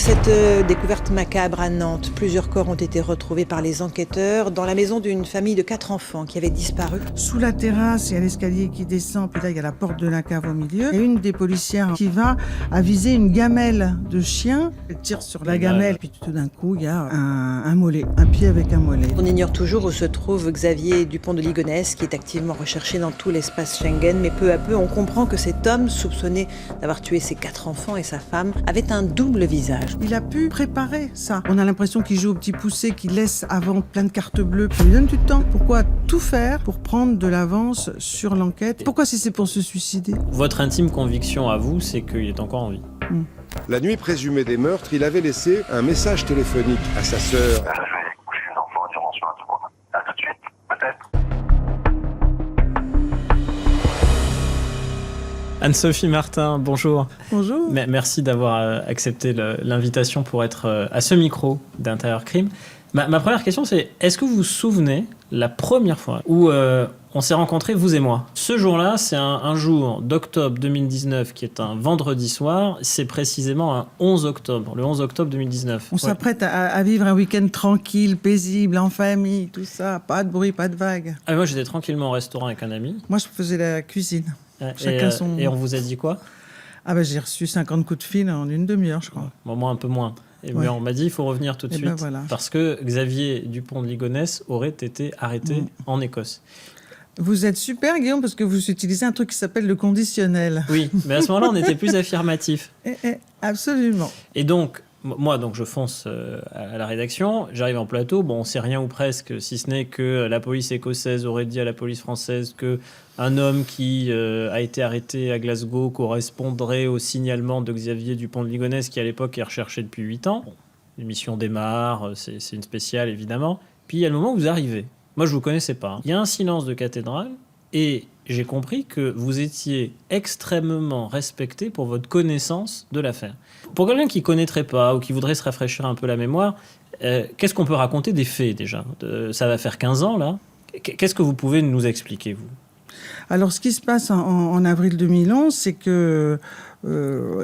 Cette découverte macabre à Nantes, plusieurs corps ont été retrouvés par les enquêteurs dans la maison d'une famille de 4 enfants qui avait disparu. Sous la terrasse, il y a l'escalier qui descend, puis là il y a la porte de la cave au milieu. Et une des policières qui va aviser une gamelle de chien. Elle tire sur la gamelle, puis tout d'un coup il y a un mollet, un pied avec un mollet. On ignore toujours où se trouve Xavier Dupont de Ligonnès, qui est activement recherché dans tout l'espace Schengen. Mais peu à peu, on comprend que cet homme, soupçonné d'avoir tué ses 4 enfants et sa femme, avait un double visage. Il a pu préparer ça. On a l'impression qu'il joue au petit poussé, qu'il laisse avant plein de cartes bleues. Ça lui donne du temps. Pourquoi tout faire pour prendre de l'avance sur l'enquête? Pourquoi si c'est pour se suicider? Votre intime conviction à vous, c'est qu'il est encore en vie. La nuit présumée des meurtres, il avait laissé un message téléphonique à sa sœur. Je vais aller coucher les enfants en dimension à tout moment. À tout de suite, peut-être. Anne-Sophie Martin, bonjour. Bonjour. Merci d'avoir accepté l'invitation pour être à ce micro d'Intérieur Crime. Ma première question, c'est est-ce que vous vous souvenez la première fois où on s'est rencontrés, vous et moi? Ce jour-là, c'est un jour d'octobre 2019 qui est un vendredi soir. C'est précisément un 11 octobre, le 11 octobre 2019. On s'apprête à vivre un week-end tranquille, paisible, en famille, tout ça. Pas de bruit, pas de vagues. Moi, j'étais tranquillement au restaurant avec un ami. Moi, je faisais la cuisine. Et on vous a dit quoi? J'ai reçu 50 coups de fil en une demi-heure, je crois. Moi, un peu moins. Mais on m'a dit il faut revenir tout de suite. Voilà. Parce que Xavier Dupont de Ligonnès aurait été arrêté en Écosse. Vous êtes super, Guillaume, parce que vous utilisez un truc qui s'appelle le conditionnel. Oui, mais à ce moment-là, on était plus affirmatif. Absolument. Et donc, moi, je fonce à la rédaction, j'arrive en plateau, on sait rien ou presque, si ce n'est que la police écossaise aurait dit à la police française qu'un homme qui a été arrêté à Glasgow correspondrait au signalement de Xavier Dupont de Ligonnès, qui à l'époque est recherché depuis 8 ans. L'émission démarre, c'est une spéciale évidemment. Puis il y a le moment où vous arrivez. Moi, je ne vous connaissais pas. Il y a un silence de cathédrale et j'ai compris que vous étiez extrêmement respecté pour votre connaissance de l'affaire. Pour quelqu'un qui ne connaîtrait pas ou qui voudrait se rafraîchir un peu la mémoire, qu'est-ce qu'on peut raconter des faits déjà? Ça va faire 15 ans là. Qu'est-ce que vous pouvez nous expliquer, vous? Alors, ce qui se passe en avril 2011, c'est que,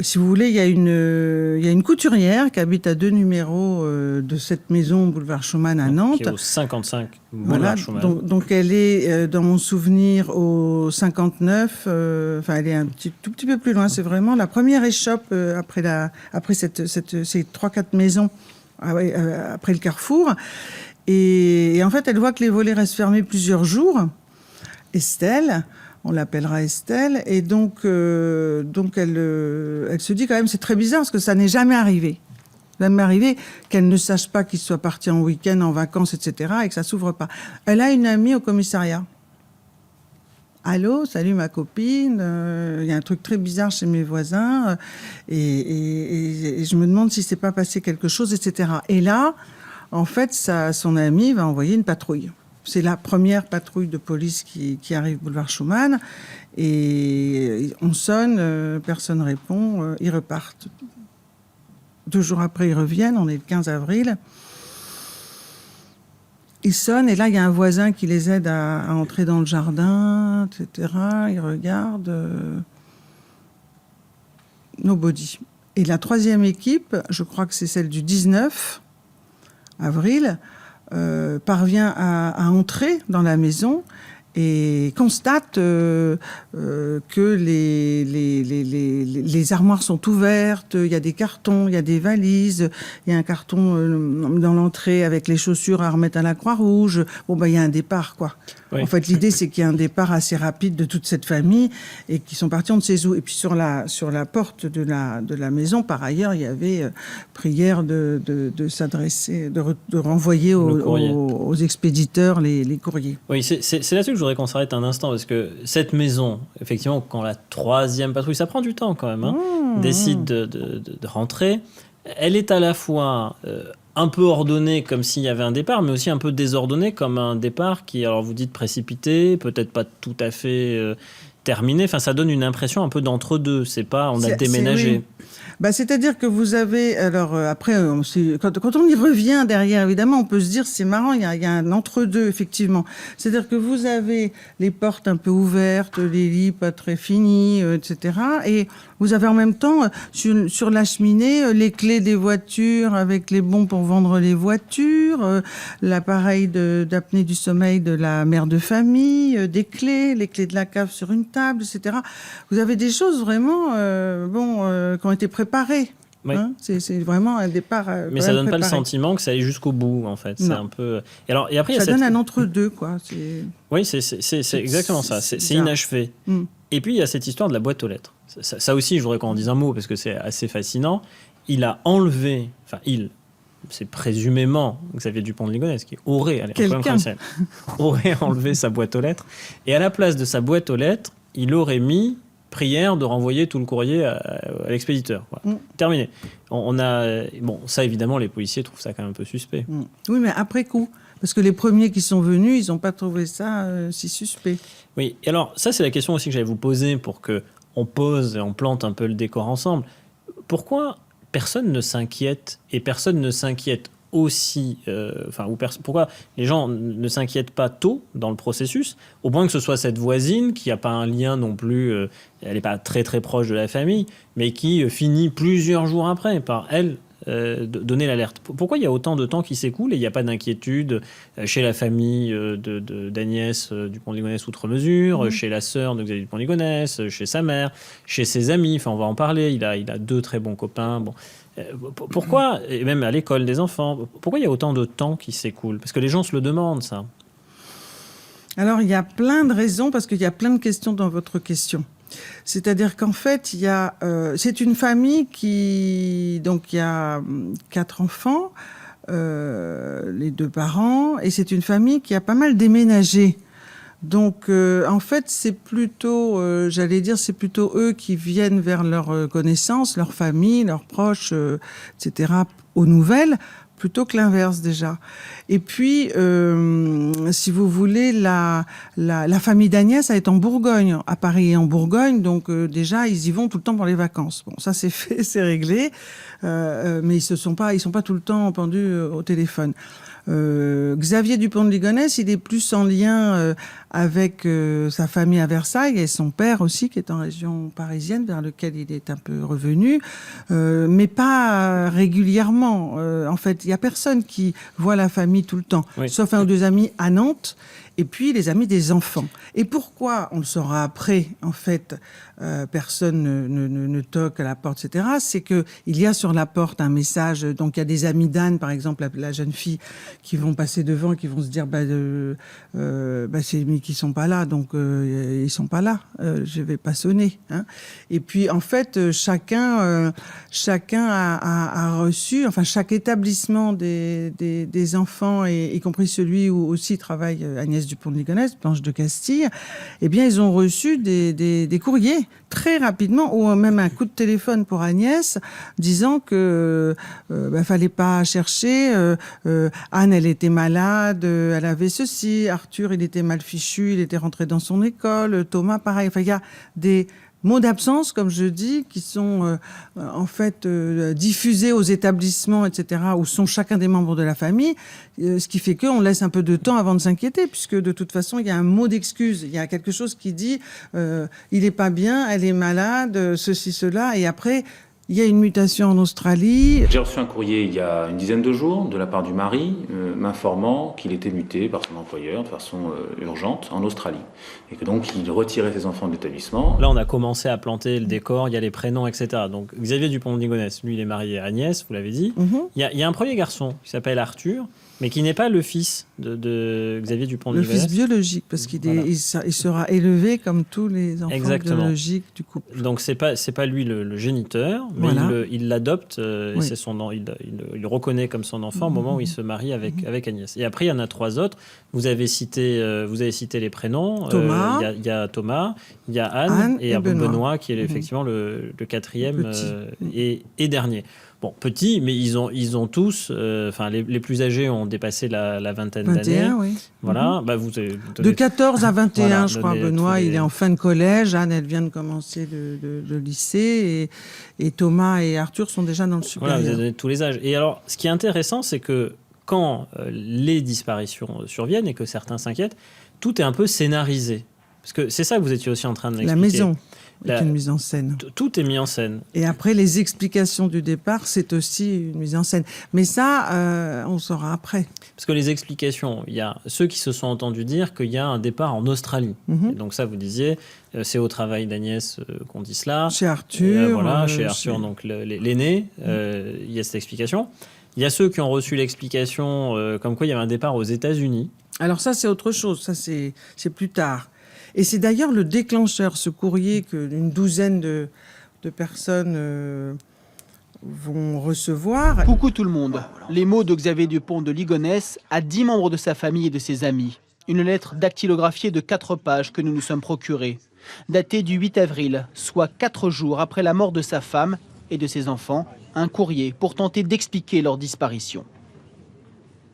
si vous voulez, il y a une couturière qui habite à 2 numéros de cette maison, boulevard Schumann à Nantes. Qui est au 55 boulevard Schumann. Donc, elle est, dans mon souvenir, au 59. Elle est tout petit peu plus loin. C'est vraiment la première échoppe après ces 3-4 maisons, après le carrefour. Et en fait, elle voit que les volets restent fermés plusieurs jours. Estelle, on l'appellera Estelle, et donc elle se dit quand même c'est très bizarre parce que ça n'est jamais arrivé. Jamais arrivé qu'elle ne sache pas qu'il soit parti en week-end, en vacances, etc., et que ça s'ouvre pas. Elle a une amie au commissariat. Allô, salut ma copine, il y a un truc très bizarre chez mes voisins, et je me demande si c'est pas passé quelque chose, etc. Et là, en fait, son amie va envoyer une patrouille. C'est la première patrouille de police qui arrive boulevard Schumann. Et on sonne, personne ne répond, ils repartent. 2 jours après, ils reviennent, on est le 15 avril. Ils sonnent, et là, il y a un voisin qui les aide à entrer dans le jardin, etc. Ils regardent. Nobody. Et la 3e équipe, je crois que c'est celle du 19 avril, parvient à entrer dans la maison et constate que les armoires sont ouvertes, il y a des cartons, il y a des valises, il y a un carton dans l'entrée avec les chaussures à remettre à la Croix-Rouge. Il y a un départ, quoi. Oui. En fait, l'idée, c'est qu'il y a un départ assez rapide de toute cette famille et qu'ils sont partis on ne sait où. Et puis sur la porte de la maison, par ailleurs, il y avait prière de s'adresser, de renvoyer aux expéditeurs les courriers. Oui, c'est là-dessus que je voudrais qu'on s'arrête un instant, parce que cette maison, effectivement, quand la 3e patrouille, ça prend du temps quand même, décide de rentrer, elle est à la fois un peu ordonnée comme s'il y avait un départ, mais aussi un peu désordonnée comme un départ qui, alors vous dites précipité, peut-être pas tout à fait terminé. Enfin, ça donne une impression un peu d'entre-deux. C'est pas, on a déménagé. Oui. C'est-à-dire que vous avez... Alors, après, quand on y revient derrière, évidemment, on peut se dire, c'est marrant, il y a un entre-deux, effectivement. C'est-à-dire que vous avez les portes un peu ouvertes, les lits pas très finis, etc. Et vous avez en même temps, sur la cheminée, les clés des voitures avec les bons pour vendre les voitures, l'appareil d'apnée du sommeil de la mère de famille, les clés de la cave sur une table, etc. Vous avez des choses vraiment, qui ont été préparées. Oui. Hein, c'est vraiment un départ. Mais ça donne préparé. pas le sentiment que ça aille jusqu'au bout, en fait. C'est un peu. Et après, ça donne un entre-deux, quoi. Oui, c'est exactement ça. C'est inachevé. Et puis il y a cette histoire de la boîte aux lettres. Ça aussi, je voudrais qu'on en dise un mot parce que c'est assez fascinant. Il a enlevé, c'est présumément Xavier Dupont de Ligonnès qui aurait enlevé sa boîte aux lettres. Et à la place de sa boîte aux lettres, il aurait mis prière de renvoyer tout le courrier à l'expéditeur. Voilà. Terminé. Ça évidemment, les policiers trouvent ça quand même un peu suspect. Oui, mais après coup. Parce que les premiers qui sont venus, ils n'ont pas trouvé ça si suspect. Oui, et alors ça c'est la question aussi que j'allais vous poser pour qu'on pose et on plante un peu le décor ensemble. Pourquoi personne ne s'inquiète et personne ne s'inquiète aussi, pourquoi les gens ne s'inquiètent pas tôt dans le processus, au point que ce soit cette voisine qui n'a pas un lien non plus, elle n'est pas très très proche de la famille, mais qui finit plusieurs jours après par elle donner l'alerte. Pourquoi il y a autant de temps qui s'écoule et il n'y a pas d'inquiétude chez la famille d'Agnès Dupont de Ligonnès outre mesure, chez la sœur de Xavier Dupont de Ligonnès, chez sa mère, chez ses amis, on va en parler, il a 2 très bons copains. Bon. Pourquoi, et même à l'école des enfants, pourquoi il y a autant de temps qui s'écoule? Parce que les gens se le demandent, ça. Alors, il y a plein de raisons, parce qu'il y a plein de questions dans votre question. C'est-à-dire qu'en fait, c'est une famille donc il y a 4 enfants, les 2 parents, et c'est une famille qui a pas mal déménagé. Donc, en fait, c'est plutôt, c'est plutôt eux qui viennent vers leurs connaissances, leur famille, leurs proches, etc., aux nouvelles, plutôt que l'inverse déjà. Et puis, si vous voulez, la famille d'Agnès est en Bourgogne, à Paris et en Bourgogne, donc déjà ils y vont tout le temps pour les vacances. Bon, ça c'est fait, c'est réglé, mais ils sont pas tout le temps pendus au téléphone. Xavier Dupont de Ligonnès, il est plus en lien avec sa famille à Versailles et son père aussi, qui est en région parisienne, vers lequel il est un peu revenu, mais pas régulièrement. En fait, il n'y a personne qui voit la famille tout le temps, sauf 1 ou 2 amis à Nantes, et puis les amis des enfants. Et pourquoi, on le saura après, en fait, personne ne toque à la porte, etc., c'est qu'il y a sur la porte un message. Donc il y a des amis d'Anne, par exemple, la jeune fille, qui vont passer devant, qui vont se dire c'est lui qui sont pas là, donc ils sont pas là, je vais pas sonner. Hein. Et puis en fait, chacun a reçu, enfin chaque établissement des enfants, y compris celui où aussi travaille Agnès Dupont de Ligonnès, Blanche de Castille, eh bien ils ont reçu des courriers très rapidement, ou même un coup de téléphone pour Agnès, disant que fallait pas chercher. Anne, elle était malade, elle avait ceci. Arthur, il était mal fichu, il était rentré dans son école. Thomas, pareil. Enfin, il y a des mots d'absence, comme je dis, qui sont en fait diffusés aux établissements, etc., où sont chacun des membres de la famille, ce qui fait qu'on laisse un peu de temps avant de s'inquiéter, puisque de toute façon, il y a un mot d'excuse, il y a quelque chose qui dit il est pas bien, elle est malade, ceci, cela, et après... Il y a une mutation en Australie. J'ai reçu un courrier il y a une dizaine de jours de la part du mari m'informant qu'il était muté par son employeur de façon urgente en Australie et que donc il retirait ses enfants de l'établissement. Là, on a commencé à planter le décor, il y a les prénoms, etc. Donc Xavier Dupont de Ligonnès, lui, il est marié à Agnès, vous l'avez dit. Il y a un premier garçon qui s'appelle Arthur, mais qui n'est pas le fils de Xavier Dupont de Ligonnès. Le fils biologique, parce qu'il il sera élevé comme tous les enfants biologiques du couple. Donc c'est pas lui le géniteur, mais il l'adopte et c'est son il le reconnaît comme son enfant au moment où il se marie avec Agnès. Et après il y en a 3 autres. Vous avez cité les prénoms. Thomas. Il y a Thomas, il y a Anne et Benoît qui est effectivement le 4e et dernier. Bon, petits, mais ils ont tous, les plus âgés ont dépassé la vingtaine 21, d'années. oui. Voilà. Bah, De 14 à 21, Voilà, je crois, donnez Benoît, tous les- il est en fin de collège. Anne, elle vient de commencer le lycée. Et Thomas et Arthur sont déjà dans le Voilà, supérieur. vous avez donné tous les âges. Et alors, ce qui est intéressant, c'est que quand les disparitions surviennent et que certains s'inquiètent, tout est un peu scénarisé. Parce que c'est ça que vous étiez aussi en train de La m'expliquer. maison est une mise en scène. Tout est mis en scène. Et après, les explications du départ, c'est aussi une mise en scène. Mais ça, on saura après. Parce que les explications, il y a ceux qui se sont entendus dire qu'il y a un départ en Australie. Mhm. Et donc ça, vous disiez, c'est au travail d'Agnès qu'on dit cela. Chez Arthur. Voilà, chez Arthur, donc l'aîné, il y a cette explication. Il y a ceux qui ont reçu l'explication comme quoi il y avait un départ aux États-Unis. Alors ça, c'est autre chose. Ça, c'est plus tard. Et c'est d'ailleurs le déclencheur, ce courrier qu'une douzaine de personnes vont recevoir. Coucou tout le monde. Les mots de Xavier Dupont de Ligonnès à 10 membres de sa famille et de ses amis. Une lettre dactylographiée de 4 pages que nous nous sommes procurées, datée du 8 avril, soit 4 jours après la mort de sa femme et de ses enfants. Un courrier pour tenter d'expliquer leur disparition.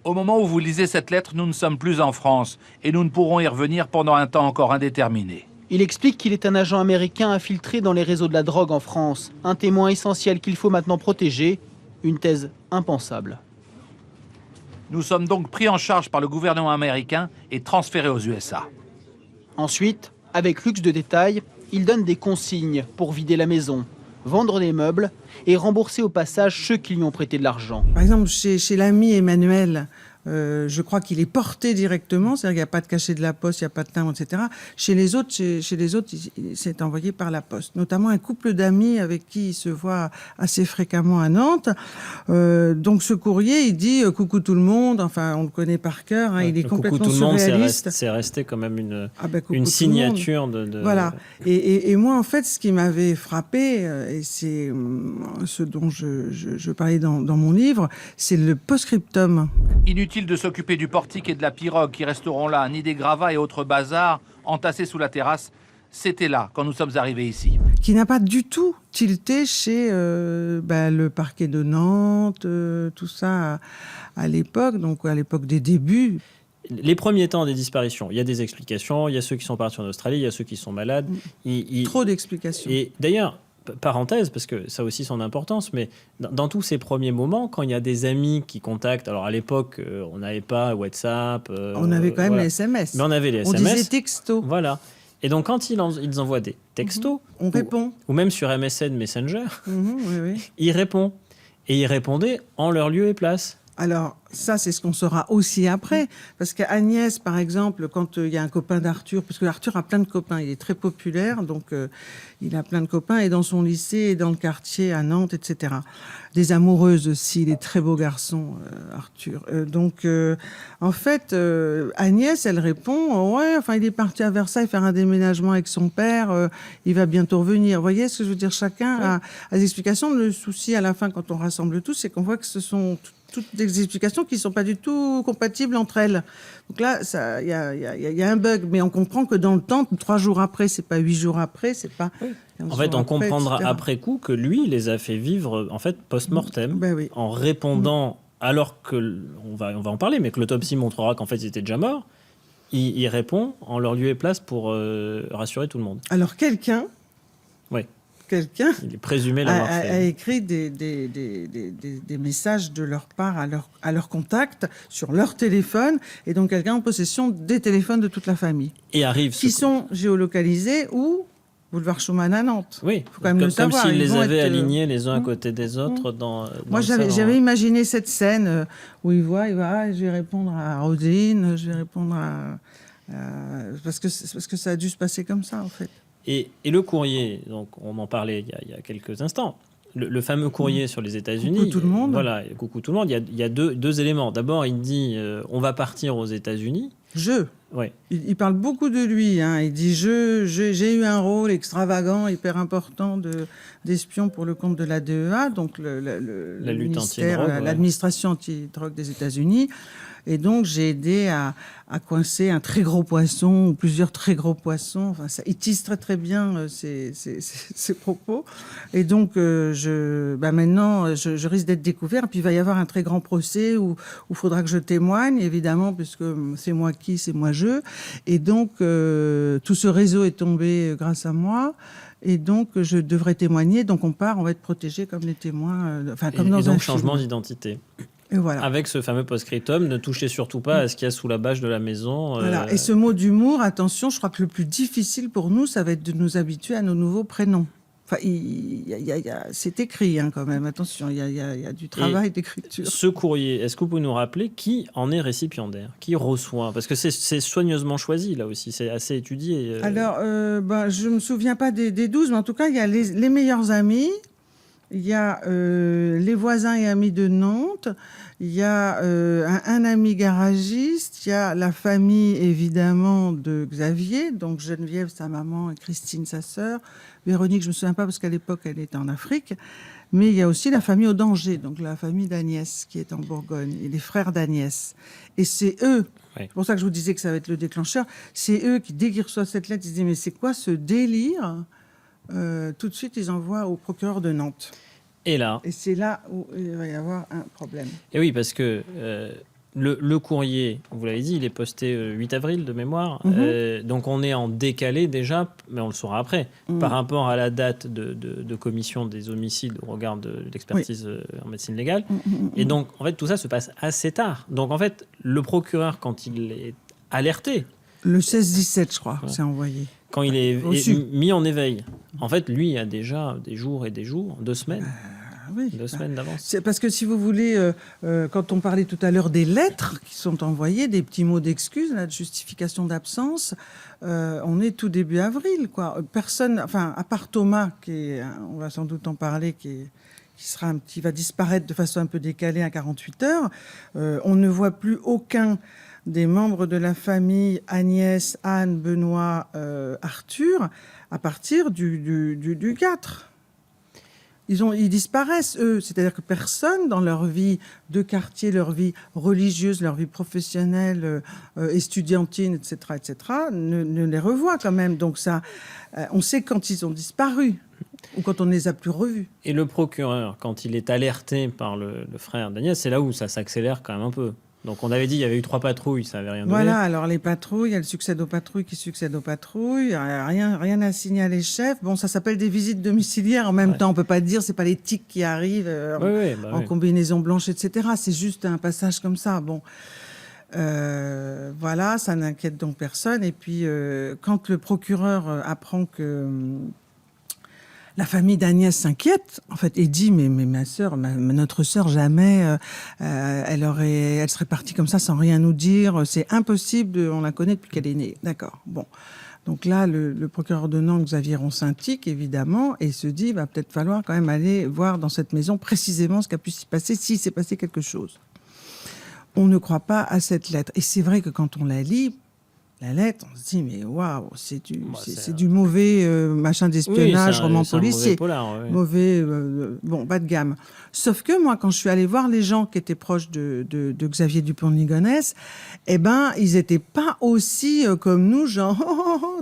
Au moment où vous lisez cette lettre, nous ne sommes plus en France et nous ne pourrons y revenir pendant un temps encore indéterminé. Il explique qu'il est un agent américain infiltré dans les réseaux de la drogue en France, un témoin essentiel qu'il faut maintenant protéger, une thèse impensable. Nous sommes donc pris en charge par le gouvernement américain et transférés aux USA. Ensuite, avec luxe de détails, il donne des consignes pour vider la maison, vendre des meubles et rembourser au passage ceux qui lui ont prêté de l'argent. Par exemple, chez l'ami Emmanuel, je crois qu'il est porté directement, c'est-à-dire qu'il n'y a pas de cachet de la poste, il n'y a pas de timbre, etc. Chez les autres, c'est envoyé par la poste. Notamment un couple d'amis avec qui il se voit assez fréquemment à Nantes. Donc ce courrier, il dit coucou tout le monde. Enfin, on le connaît par cœur. Hein, il est complètement Coucou tout le monde, surréaliste. c'est resté quand même Coucou tout le une monde. signature de... Voilà. Et moi, en fait, ce qui m'avait frappé, et c'est ce dont je parlais dans mon livre, c'est le post-scriptum. Inutile de s'occuper du portique et de la pirogue qui resteront là, ni des gravats et autres bazars entassés sous la terrasse. C'était là quand nous sommes arrivés ici. Qui n'a pas du tout tilté chez le parquet de Nantes, tout ça à l'époque, donc à l'époque des débuts. Les premiers temps des disparitions, il y a des explications, il y a ceux qui sont partis en Australie, il y a ceux qui sont malades. Trop d'explications. Et d'ailleurs, parenthèse, parce que ça a aussi son importance, mais dans tous ces premiers moments, quand il y a des amis qui contactent, alors à l'époque, on n'avait pas WhatsApp. On avait quand même les SMS. Mais on avait les On SMS. disait texto. Voilà. Et donc, quand ils envoient des textos, on répond. Ou même sur MSN Messenger, Oui. ils répondent. Et ils répondaient en leur lieu et place. Alors, ça, c'est ce qu'on saura aussi après. Parce qu'Agnès, par exemple, quand il y a un copain d'Arthur, parce que Arthur a plein de copains, il est très populaire, donc il a plein de copains, et dans son lycée, et dans le quartier, à Nantes, etc. Des amoureuses aussi, il est très beau garçon, Arthur. En fait, Agnès, elle répond, ouais, enfin, il est parti à Versailles faire un déménagement avec son père, il va bientôt revenir. Vous voyez ce que je veux dire? Chacun a des explications. Le souci, à la fin, quand on rassemble tout, c'est qu'on voit que ce sont toutes des explications qui ne sont pas du tout compatibles entre elles. Donc là, il y a un bug, mais on comprend que dans le temps, 3 jours après, c'est pas 8 jours après, c'est pas... En fait, on comprendra après coup que lui, il les a fait vivre en fait post-mortem, en répondant, alors que, on va en parler, mais que l'autopsie montrera qu'en fait, ils étaient déjà morts, il répond en leur lieu et place pour rassurer tout le monde. Alors quelqu'un il est présumé l'avoir fait. A écrit des messages de leur part à leur contact sur leur téléphone, et donc quelqu'un en possession des téléphones de toute la famille. Et arrive qui sont géolocalisés où Boulevard Schumann à Nantes. Oui, faut quand même le savoir. Comme s'ils les avaient alignés les uns à côté des autres Moi, j'avais imaginé cette scène où il voit, je vais répondre à Rosine, je vais répondre parce que ça a dû se passer comme ça, en fait. Et le courrier, donc on en parlait il y a quelques instants, le fameux courrier sur les États-Unis. Coucou tout le monde. Voilà, coucou tout le monde. Il y a deux éléments. D'abord, il dit on va partir aux États-Unis. Ouais. Il parle beaucoup de lui. Hein. Il dit j'ai eu un rôle extravagant, hyper important d'espion pour le compte de la DEA, donc le lutte ministère, anti-drogue, l'administration anti-drogue des États-Unis. Et donc j'ai aidé à coincer un très gros poisson ou plusieurs très gros poissons. Enfin, il tisse très très bien ses propos. Et donc maintenant je risque d'être découvert. Puis il va y avoir un très grand procès où il faudra que je témoigne, évidemment, puisque c'est moi qui, c'est moi je. Et donc tout ce réseau est tombé grâce à moi. Et donc je devrais témoigner. Donc on va être protégé comme les témoins, comme dans un film. Et donc changement d'identité. Et voilà. Avec ce fameux post-scriptum, ne touchez surtout pas à ce qu'il y a sous la bâche de la maison. Voilà. Et ce mot d'humour, attention, je crois que le plus difficile pour nous, ça va être de nous habituer à nos nouveaux prénoms. Enfin, c'est écrit quand même, attention, il y a du travail d'écriture. Ce courrier, est-ce que vous pouvez nous rappeler qui en est récipiendaire, qui reçoit? Parce que c'est soigneusement choisi, là aussi, c'est assez étudié. Alors, je ne me souviens pas des 12, mais en tout cas, il y a les meilleurs amis. Il y a les voisins et amis de Nantes, il y a un ami garagiste, il y a la famille évidemment de Xavier, donc Geneviève, sa maman, et Christine, sa sœur, Véronique, je ne me souviens pas parce qu'à l'époque elle était en Afrique, mais il y a aussi la famille Audanger, donc la famille d'Agnès qui est en Bourgogne, et les frères d'Agnès. Et c'est eux, c'est pour ça que je vous disais que ça va être le déclencheur, c'est eux qui, dès qu'ils reçoivent cette lettre, ils se disent mais c'est quoi ce délire ? Tout de suite, ils envoient au procureur de Nantes. Et là. Et c'est là où il va y avoir un problème. Et oui, parce que le courrier, vous l'avez dit, il est posté 8 avril de mémoire. Donc on est en décalé déjà, mais on le saura après, par rapport à la date de commission des homicides au regard de l'expertise en médecine légale. Et donc, en fait, tout ça se passe assez tard. Donc, en fait, le procureur, quand il est alerté... Le 16-17, je crois, c'est envoyé. Quand il est mis en éveil. En fait, lui, il a déjà des jours et des jours, 2 semaines. Oui. 2 semaines d'avance. C'est parce que si vous voulez, quand on parlait tout à l'heure des lettres qui sont envoyées, des petits mots d'excuse, de justification d'absence, on est tout début avril, quoi. Personne, enfin, à part Thomas, on va sans doute en parler, qui va disparaître de façon un peu décalée à 48 heures, on ne voit plus aucun des membres de la famille Agnès, Anne, Benoît, Arthur, à partir du 4. Ils disparaissent, eux. C'est-à-dire que personne, dans leur vie de quartier, leur vie religieuse, leur vie professionnelle, estudiantine, etc., ne les revoit quand même. Donc ça, on sait quand ils ont disparu ou quand on ne les a plus revus. Et le procureur, quand il est alerté par le frère d'Agnès, c'est là où ça s'accélère quand même un peu. Donc on avait dit il y avait eu 3 patrouilles, ça n'avait rien donné. Voilà, alors les patrouilles, elles succèdent aux patrouilles qui succèdent aux patrouilles. Rien à signaler, chef. Bon, ça s'appelle des visites domiciliaires. En même temps, on peut pas dire, c'est pas les tics qui arrivent en combinaison blanche, etc. C'est juste un passage comme ça. Bon, voilà, ça n'inquiète donc personne. Et puis quand le procureur apprend que la famille d'Agnès s'inquiète, en fait, et dit mais ma sœur, notre sœur, jamais elle serait partie comme ça sans rien nous dire. C'est impossible. On la connaît depuis qu'elle est née. D'accord. Bon. Donc là, le procureur de Nantes, Xavier Roncintic, évidemment, et se dit, va peut-être falloir quand même aller voir dans cette maison précisément ce qui a pu s'y passer, s'il s'est passé quelque chose. On ne croit pas à cette lettre. Et c'est vrai que quand on la lit, la lettre, on se dit, mais waouh, c'est du mauvais machin d'espionnage, roman policier. Mauvais, bon, bas de gamme. Sauf que moi, quand je suis allée voir les gens qui étaient proches de Xavier Dupont de Ligonnès, eh ben, ils n'étaient pas aussi comme nous, genre,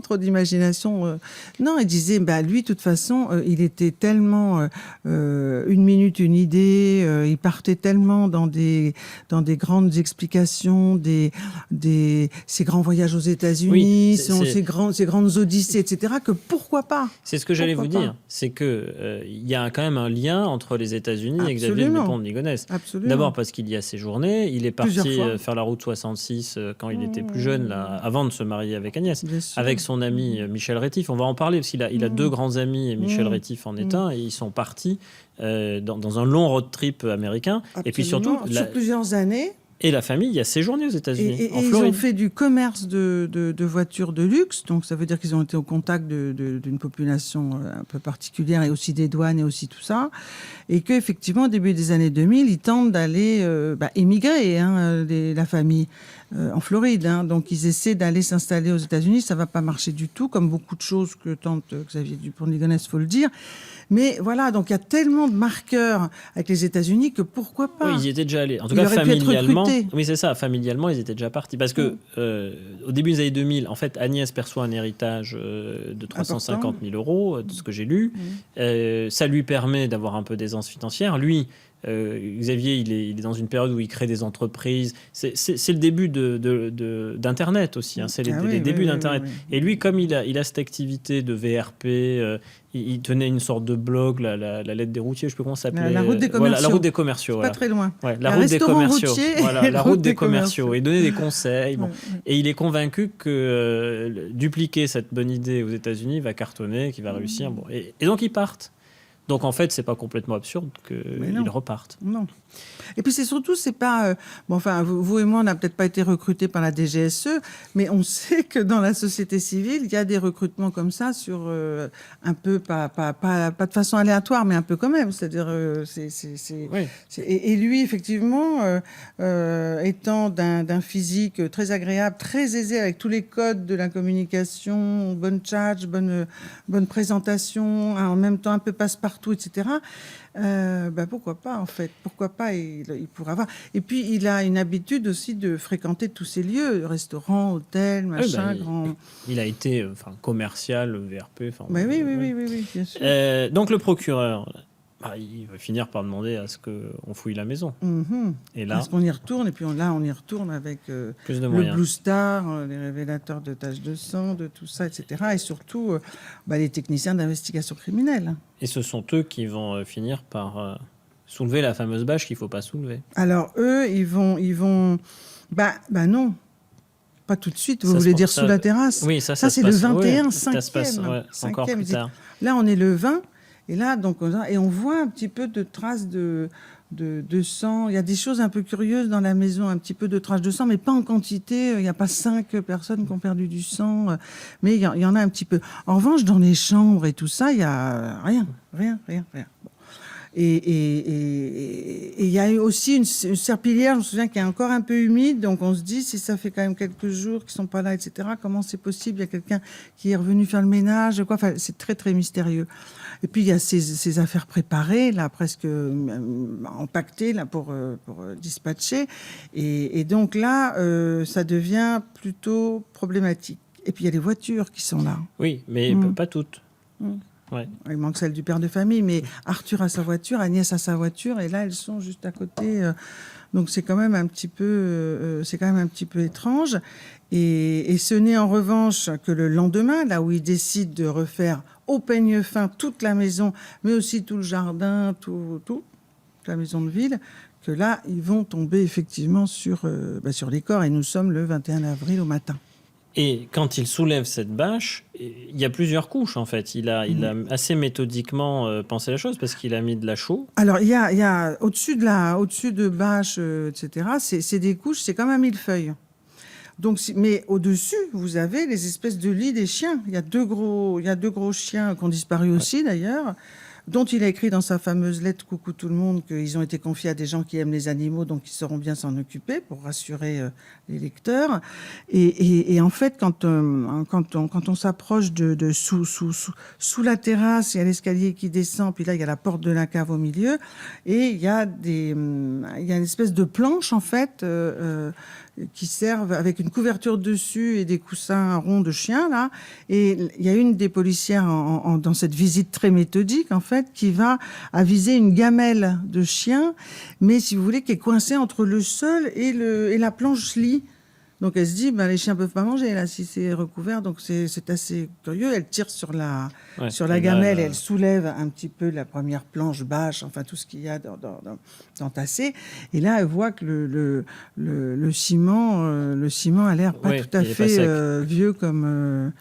trop d'imagination. Non, ils disaient, bah, lui, de toute façon, il était tellement une minute, une idée, il partait tellement dans des grandes explications, ces grands voyages aux États-Unis, ces grandes odyssées, etc., que pourquoi pas? C'est ce que j'allais vous dire, c'est que il y a quand même un lien entre les États-Unis et Xavier Dupont de Ligonnès. D'abord parce qu'il y a séjourné, il est parti faire la route 66 quand il était plus jeune, là, avant de se marier avec Agnès, avec son ami Michel Rétif. On va en parler parce qu'il a 2 grands amis, et Michel Rétif en est un, et ils sont partis dans un long road trip américain. Absolument. Et puis surtout, sur plusieurs années. Et la famille a séjourné aux États-Unis, en ils Floride. ont fait du commerce de voitures de luxe, donc ça veut dire qu'ils ont été au contact d'une population un peu particulière, et aussi des douanes et aussi tout ça, et qu'effectivement, au début des années 2000, ils tentent d'aller émigrer, la famille, en Floride. Donc ils essaient d'aller s'installer aux États-Unis. Ça ne va pas marcher du tout, comme beaucoup de choses que tente Xavier Dupont de Ligonnès, il faut le dire. Mais voilà, donc il y a tellement de marqueurs avec les États-Unis que pourquoi pas. Oui, ils y étaient déjà allés. En tout Ils cas, auraient pu être familialement. recrutés. Oui, c'est ça. Familialement, ils étaient déjà partis. Parce que au début des années 2000, en fait, Agnès perçoit un héritage de 350 000 euros, de ce que j'ai lu. Ça lui permet d'avoir un peu d'aisance financière. Lui, Xavier, il est dans une période où il crée des entreprises. C'est le début d'Internet aussi. C'est les débuts d'Internet. Oui. Et lui, comme il a cette activité de VRP, il tenait une sorte de blog, la lettre des routiers, je sais plus comment ça s'appelait. La route des commerciaux. Voilà, la route des commerciaux. Pas très loin. Ouais, la route des commerciaux. Routier, Voilà, la route des commerciaux. commerciaux. Et donner des conseils. Bon. Et il est convaincu que dupliquer cette bonne idée aux États-Unis va cartonner, qu'il va réussir. Bon. Et donc ils partent. Donc en fait, c'est pas complètement absurde qu'ils repartent. Non. Et puis c'est surtout, c'est pas. Vous et moi, on n'a peut-être pas été recrutés par la DGSE, mais on sait que dans la société civile, il y a des recrutements comme ça sur un peu, pas de façon aléatoire, mais un peu quand même. C'est-à-dire, Oui. Et lui, effectivement, étant d'un physique très agréable, très aisé avec tous les codes de la communication, bonne charge, bonne présentation, en même temps un peu passe-partout, etc. Pourquoi pas, en fait. Pourquoi pas, il pourrait avoir. Et puis, il a une habitude aussi de fréquenter tous ces lieux, restaurants, hôtels, machin, grand... Il a été commercial, VRP. Oui, bien sûr. Donc, le procureur, il va finir par demander à ce qu'on fouille la maison. Et là, parce qu'on y retourne, et puis on y retourne avec plus de le moyens. Blue Star, les révélateurs de taches de sang, de tout ça, etc. Et surtout, les techniciens d'investigation criminelle. Et ce sont eux qui vont finir par soulever la fameuse bâche qu'il ne faut pas soulever. Alors, eux, ils vont... non. Pas tout de suite, vous voulez dire sous la terrasse? Oui, ça c'est se le passe. 21, Oui, 5e. ça se passe encore plus tard. Là, on est le 20, et là, donc, on voit un petit peu de traces de sang. Il y a des choses un peu curieuses dans la maison, un petit peu de traces de sang, mais pas en quantité. Il n'y a pas 5 personnes qui ont perdu du sang, mais il y en a un petit peu. En revanche, dans les chambres et tout ça, il n'y a rien. Bon. Et il y a aussi une serpillière, je me souviens, qui est encore un peu humide, donc on se dit, si ça fait quand même quelques jours qu'ils ne sont pas là, etc., comment c'est possible? Il y a quelqu'un qui est revenu faire le ménage, quoi. Enfin, c'est très, très mystérieux. Et puis, il y a ces affaires préparées, là, presque empaquetées, là, pour dispatcher. Et donc là, ça devient plutôt problématique. Et puis, il y a les voitures qui sont là. Oui, mais pas toutes. Ouais. Il manque celle du père de famille, mais Arthur a sa voiture, Agnès a sa voiture, et là, elles sont juste à côté. Donc, c'est quand même un petit peu étrange. Et ce n'est en revanche que le lendemain, là où il décide de refaire au peigne fin toute la maison, mais aussi tout le jardin, toute la maison de ville, que là, ils vont tomber effectivement sur les corps. Et nous sommes le 21 avril au matin. Et quand il soulève cette bâche, il y a plusieurs couches en fait. Il a assez méthodiquement pensé la chose parce qu'il a mis de la chaux. Alors il y a au-dessus de bâche, etc. C'est des couches, c'est comme un millefeuille. Donc, mais au-dessus, vous avez les espèces de lits des chiens. Il y a deux gros chiens qui ont disparu aussi d'ailleurs, dont il a écrit dans sa fameuse lettre « Coucou tout le monde » qu'ils ont été confiés à des gens qui aiment les animaux, donc ils sauront bien s'en occuper pour rassurer les lecteurs. Et en fait, quand on s'approche de sous la terrasse, il y a l'escalier qui descend, puis là, il y a la porte de la cave au milieu, et il y a une espèce de planche, en fait, qui servent avec une couverture dessus et des coussins ronds de chien, là. Et il y a une des policières dans cette visite très méthodique, en fait, qui va aviser une gamelle de chien, mais si vous voulez, qui est coincée entre le sol et la planche lit. Donc elle se dit, les chiens peuvent pas manger là si c'est recouvert, donc c'est assez curieux. Elle tire sur la gamelle, et elle soulève un petit peu la première planche, bâche, enfin tout ce qu'il y a d'entassé. Et là, elle voit que le ciment a l'air pas tout à fait vieux comme.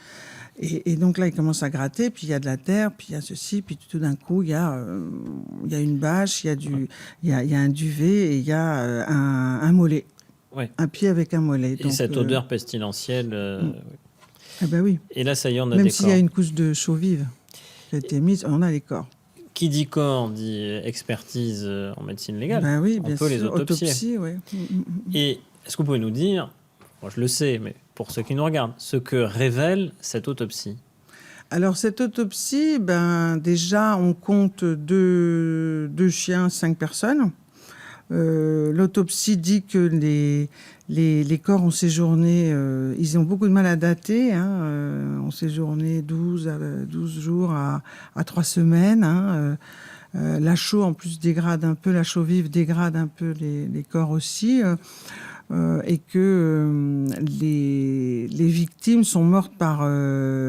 Et donc là, il commence à gratter, puis il y a de la terre, puis il y a ceci, puis tout d'un coup, il y a une bâche, il y a un duvet et il y a un mollet. Ouais. un pied avec un mollet. Et Donc, cette odeur pestilentielle. Ah bah oui. Et là, ça y est, on a Même des s'il y corps. a une couche de chaux vive qui a été mise, on a les corps. Qui dit corps dit expertise en médecine légale. Bah oui, on bien peut sûr. les autopsier. Autopsie, ouais. Et est-ce que vous pouvez nous dire, moi je le sais, mais pour ceux qui nous regardent, ce que révèle cette autopsie? Alors cette autopsie, déjà on compte deux chiens, 5 personnes. L'autopsie dit que les corps ont séjourné, ils ont beaucoup de mal à dater, ont séjourné 12 jours à 3 semaines. La chaux en plus dégrade un peu, la chaux vive dégrade un peu les corps aussi. Et que les victimes sont mortes par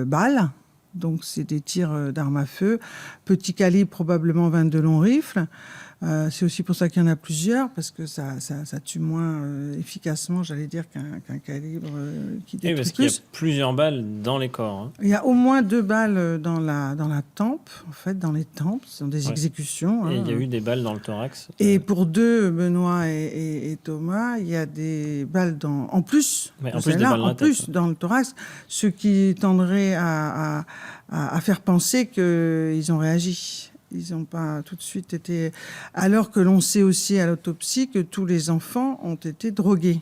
balles. Donc, c'est des tirs d'armes à feu. Petit calibre, probablement 22 longs rifles. C'est aussi pour ça qu'il y en a plusieurs, parce que ça tue moins efficacement, j'allais dire, qu'un calibre qui détruit Oui, parce qu'il y a plusieurs balles dans les corps. Hein. Il y a au moins 2 balles dans la tempe, en fait, dans les tempes. Ce sont des exécutions. Et il y a eu des balles dans le thorax. Et pour 2, Benoît et Thomas, il y a des balles en plus. Mais en plus, des balles dans la tête. Dans le thorax, ce qui tendrait à faire penser qu'ils ont réagi. Ils n'ont pas tout de suite été... Alors que l'on sait aussi à l'autopsie que tous les enfants ont été drogués.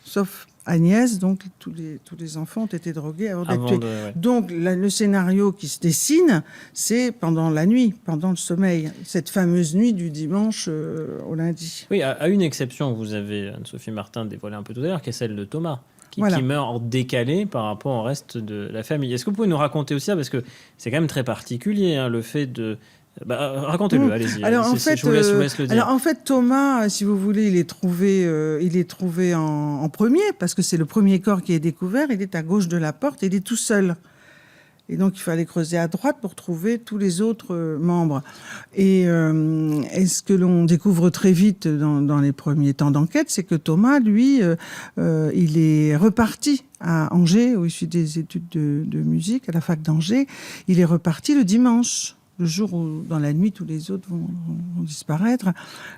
Sauf Agnès, donc tous les enfants ont été drogués avant d'être tués. Ouais. Donc le scénario qui se dessine, c'est pendant la nuit, pendant le sommeil. Cette fameuse nuit du dimanche au lundi. Oui, à une exception que vous avez, Anne-Sophie Martin, dévoilée un peu tout à l'heure, qui est celle de Thomas. Qui meurt en décalé par rapport au reste de la famille. Est-ce que vous pouvez nous raconter aussi ça? Parce que c'est quand même très particulier, le fait de... racontez-le, allez-y. Alors, en fait, je vous laisse le dire. Alors, en fait, Thomas, si vous voulez, il est trouvé en premier, parce que c'est le premier corps qui est découvert. Il est à gauche de la porte, il est tout seul. Et donc, il fallait creuser à droite pour trouver tous les autres membres. Et ce que l'on découvre très vite dans les premiers temps d'enquête, c'est que Thomas, lui, il est reparti à Angers, où il suit des études de musique à la fac d'Angers. Il est reparti le dimanche, le jour où, dans la nuit, tous les autres vont disparaître.